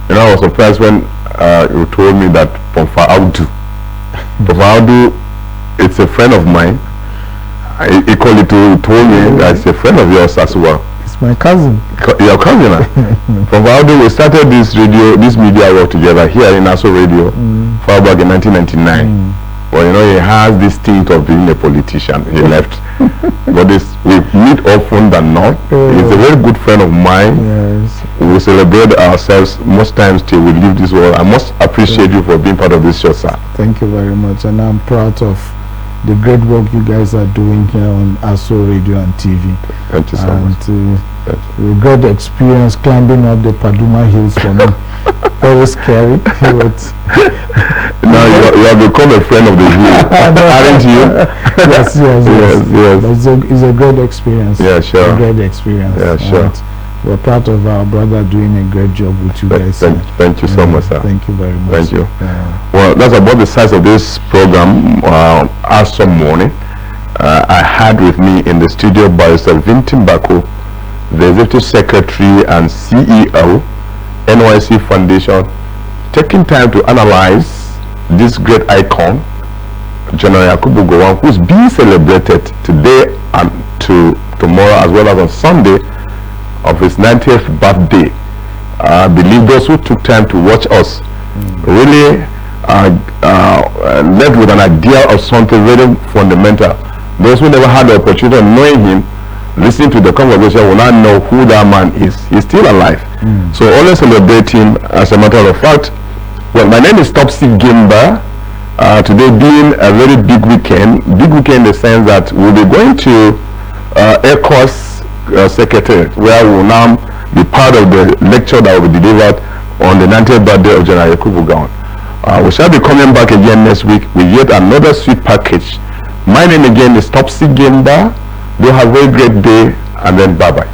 I was surprised when you told me that Pomfa Audu. Pomfa Audu, it's a friend of mine. He told me that it's a friend of yours as well. It's my cousin. Your cousin? From Audu, we started this media work together here in Aso Radio far back in 1999. Well, he has this tint of being a politician. He left. But we meet often than not. He's a very good friend of mine. Yes. We celebrate ourselves most times till we leave this world. I must appreciate you for being part of this show, sir. Thank you very much. And I'm proud of the great work you guys are doing here on Aso Radio and TV. Thank you so much. A great experience climbing up the Paduma Hills for me. Very scary. Now you have become a friend of the hill, aren't you? Yes. It's a great experience. Yeah, sure. A great experience. Yeah, sure. And we're proud of our brother doing a great job with you guys. Thank you so much, sir. Thank you very much. Thank you. Well, that's about the size of this program. Aso Morning. I had with me in the studio Barrister Vintin Bako, the Executive Secretary and CEO, NYC Foundation, taking time to analyze this great icon, General Yakubu Gowon, who's being celebrated today and tomorrow, as well as on Sunday, of his 90th birthday. I believe those who took time to watch us really left with an idea of something very fundamental. Those who never had the opportunity of knowing him, listening to the conversation, will not know who that man is. He's still alive. So always celebrate him. As a matter of fact, well, my name is Topsy Gimba. Today being a very big weekend in the sense that we'll be going to ECOS Secretariat, where we will now be part of the lecture that will be delivered on the 90th birthday of General Yakubu Gowon. We shall be coming back again next week with yet another sweet package. My name again is Topsy Gimba. Do have a very great day, and then bye-bye.